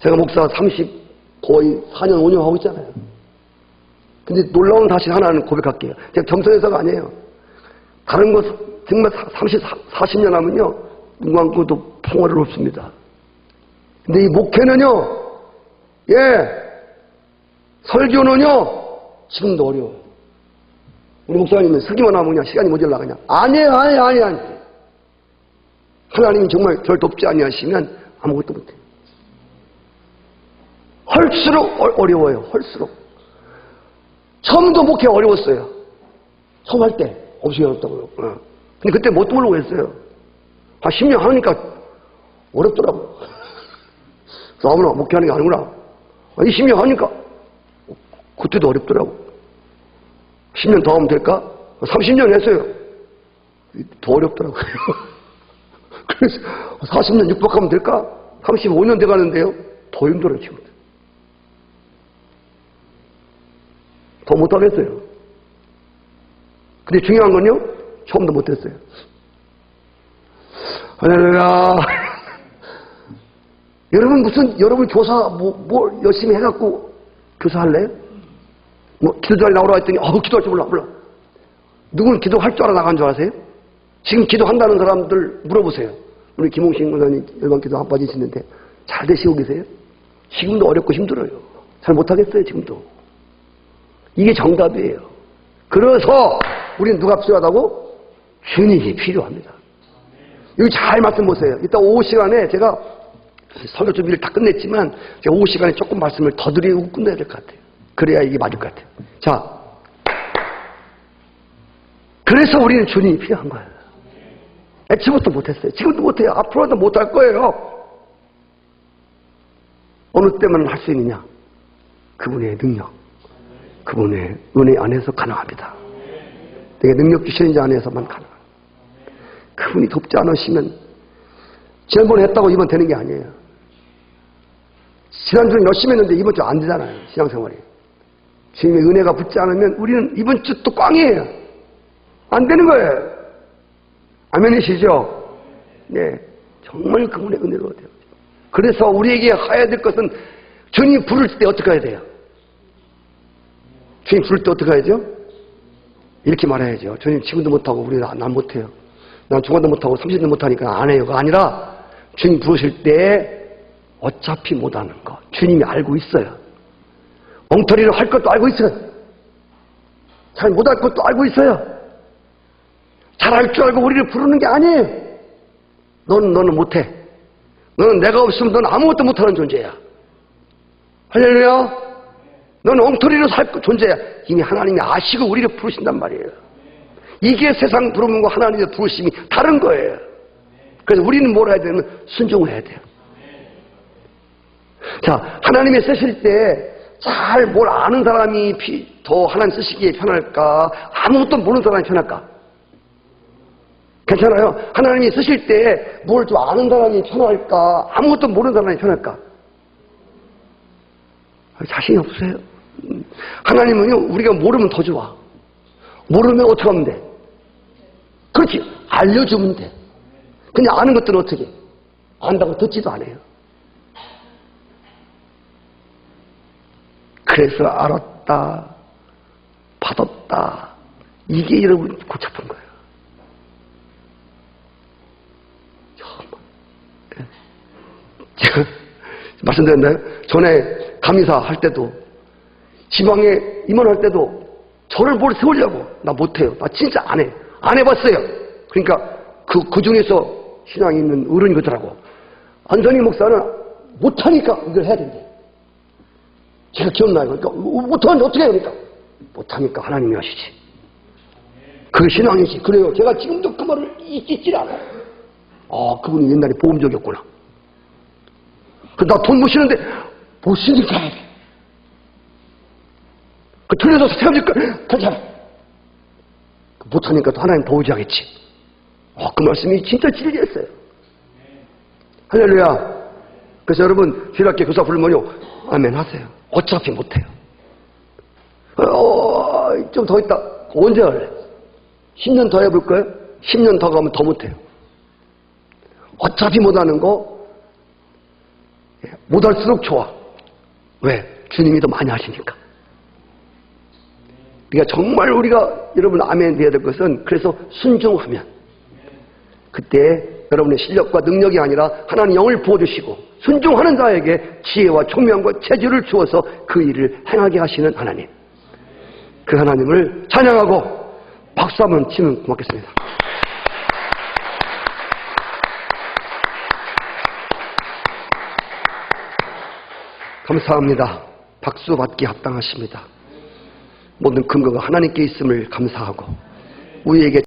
제가 목사 거의 4년, 5년 하고 있잖아요. 근데 놀라운 사실 하나는 고백할게요. 제가 겸손해서가 아니에요. 다른 거 정말 40년 하면요, 눈 감고도 풍요롭습니다. 근데 이 목회는요, 설교는요, 지금도 어려워요. 우리 목사님은 서기만 하면 그냥 시간이 모자라 그냥. 아니에요. 하나님이 정말 절 돕지 아니하시면 아무것도 못해요. 할수록 어려워요. 할수록. 처음도 목회 어려웠어요. 처음 할 때 엄청 어렵다고요. 근데 그때 못 모르고 했어요. 한 10년 하니까 어렵더라고요. 그래서 아무나 목회하는 게 아니구나. 20년 하니까 그때도 어렵더라고. 10년 더 하면 될까? 30년 했어요. 더 어렵더라고요. 그래서 40년 육박하면 될까? 35년 돼가는데요. 더 힘들어요, 지금. 더 못하겠어요. 근데 중요한 건요, 처음도 못했어요. 할렐루야. 여러분 교사, 뭐 열심히 해갖고 교사할래요? 기도자리 나오라 했더니, 기도할 줄 몰라. 누구는 기도할 줄 알아 나간 줄 아세요? 지금 기도한다는 사람들 물어보세요. 우리 김홍신 권사님 열방 기도 안 빠지시는데 잘 되시고 계세요? 지금도 어렵고 힘들어요. 잘 못하겠어요, 지금도. 이게 정답이에요. 그래서 우리는 누가 필요하다고? 주님이 필요합니다. 여기 잘 말씀 보세요. 이따 오후 시간에 제가 설교 준비를 다 끝냈지만 제가 오후 시간에 조금 말씀을 더 드리고 끝내야 될 것 같아요. 그래야 이게 맞을 것 같아요. 자, 그래서 우리는 주님이 필요한 거예요. 애초부터 못했어요. 지금도 못해요. 앞으로도 못할 거예요. 어느 때만 할 수 있느냐? 그분의 능력, 그분의 은혜 안에서 가능합니다. 내게 능력 주시는 자 안에서만 가능합니다. 그분이 돕지 않으시면 지난번에 했다고 이번 되는 게 아니에요. 지난주는 열심히 했는데 이번 주 안 되잖아요. 신앙생활이. 주님의 은혜가 붙지 않으면 우리는 이번 주 또 꽝이에요. 안 되는 거예요. 아멘이시죠? 네. 정말 그분의 은혜로 돼요. 그래서 우리에게 해야 될 것은 주님 부를 때 어떻게 해야 돼요? 주님 부를 때 어떻게 해야죠? 이렇게 말해야죠. 주님 지금도 못하고 우리는 난 못해요. 난 중간도 못하고 30도 못하니까 안 해요가 아니라 주님 부르실 때 어차피 못하는 거 주님이 알고 있어요. 엉터리로 할 것도 알고 있어요. 잘 못할 것도 알고 있어요. 잘할 줄 알고 우리를 부르는 게 아니에요. 너는 못해. 너는 내가 없으면 넌 아무것도 못하는 존재야. 할렐루야. 너는 엉터리로 살 존재야. 이미 하나님이 아시고 우리를 부르신단 말이에요. 이게 세상 부르는 거 하나님의 부르심이 다른 거예요. 그래서 우리는 뭘 해야 되냐면 순종해야 돼요. 자, 하나님이 쓰실 때 잘 뭘 아는 사람이 더 하나님 쓰시기에 편할까? 아무것도 모르는 사람이 편할까? 괜찮아요? 하나님이 쓰실 때 뭘 좀 아는 사람이 편할까? 아무것도 모르는 사람이 편할까? 자신이 없어요. 하나님은요, 우리가 모르면 더 좋아. 모르면 어떻게 하면 돼? 그렇지. 알려주면 돼. 그냥 아는 것들은 어떻게? 안다고 듣지도 않아요. 그래서 알았다, 받았다. 이게 여러분 골치 아픈 거예요. 제가 말씀드렸나요? 전에 감리사 할 때도 지방에 임원할 때도 저를 뭘 세우려고 나 못해요. 나 진짜 안 해. 안 해봤어요. 그러니까 그 중에서 신앙이 있는 어른이 그러더라고. 안선희 목사는 못하니까 이걸 해야 된대. 제가 기억나요. 그러니까 못하는데 어떻게 해요? 그러니까 못하니까 하나님이 하시지. 그게 신앙이지. 그래요. 제가 지금도 그 말을 잊질 않아요. 아, 그분이 옛날에 보험적이었구나. 나 돈 못 쉬는데 못 쉬니까 해야 돼. 틀려서 세워질까? 괜찮아. 못하니까 또 하나님 더 의지하겠지. 그 말씀이 진짜 진리였어요. 할렐루야. 그래서 여러분 주일학교 교사 부르면요, 아멘 하세요. 어차피 못해요. 좀 더 있다. 언제 할래? 10년 더 해볼 거예요? 10년 더 가면 더 못해요. 어차피 못하는 거 못할수록 좋아. 왜? 주님이 더 많이 하시니까. 그러니까 정말 우리가 여러분 아멘 해야 될 것은 그래서 순종하면 그때 여러분의 실력과 능력이 아니라 하나님 영을 부어주시고 순종하는 자에게 지혜와 총명과 체질을 주어서 그 일을 행하게 하시는 하나님. 그 하나님을 찬양하고 박수 한번 치면 고맙겠습니다. 감사합니다. 박수 받기 합당하십니다. 모든 근거가 하나님께 있음을 감사하고 우리에게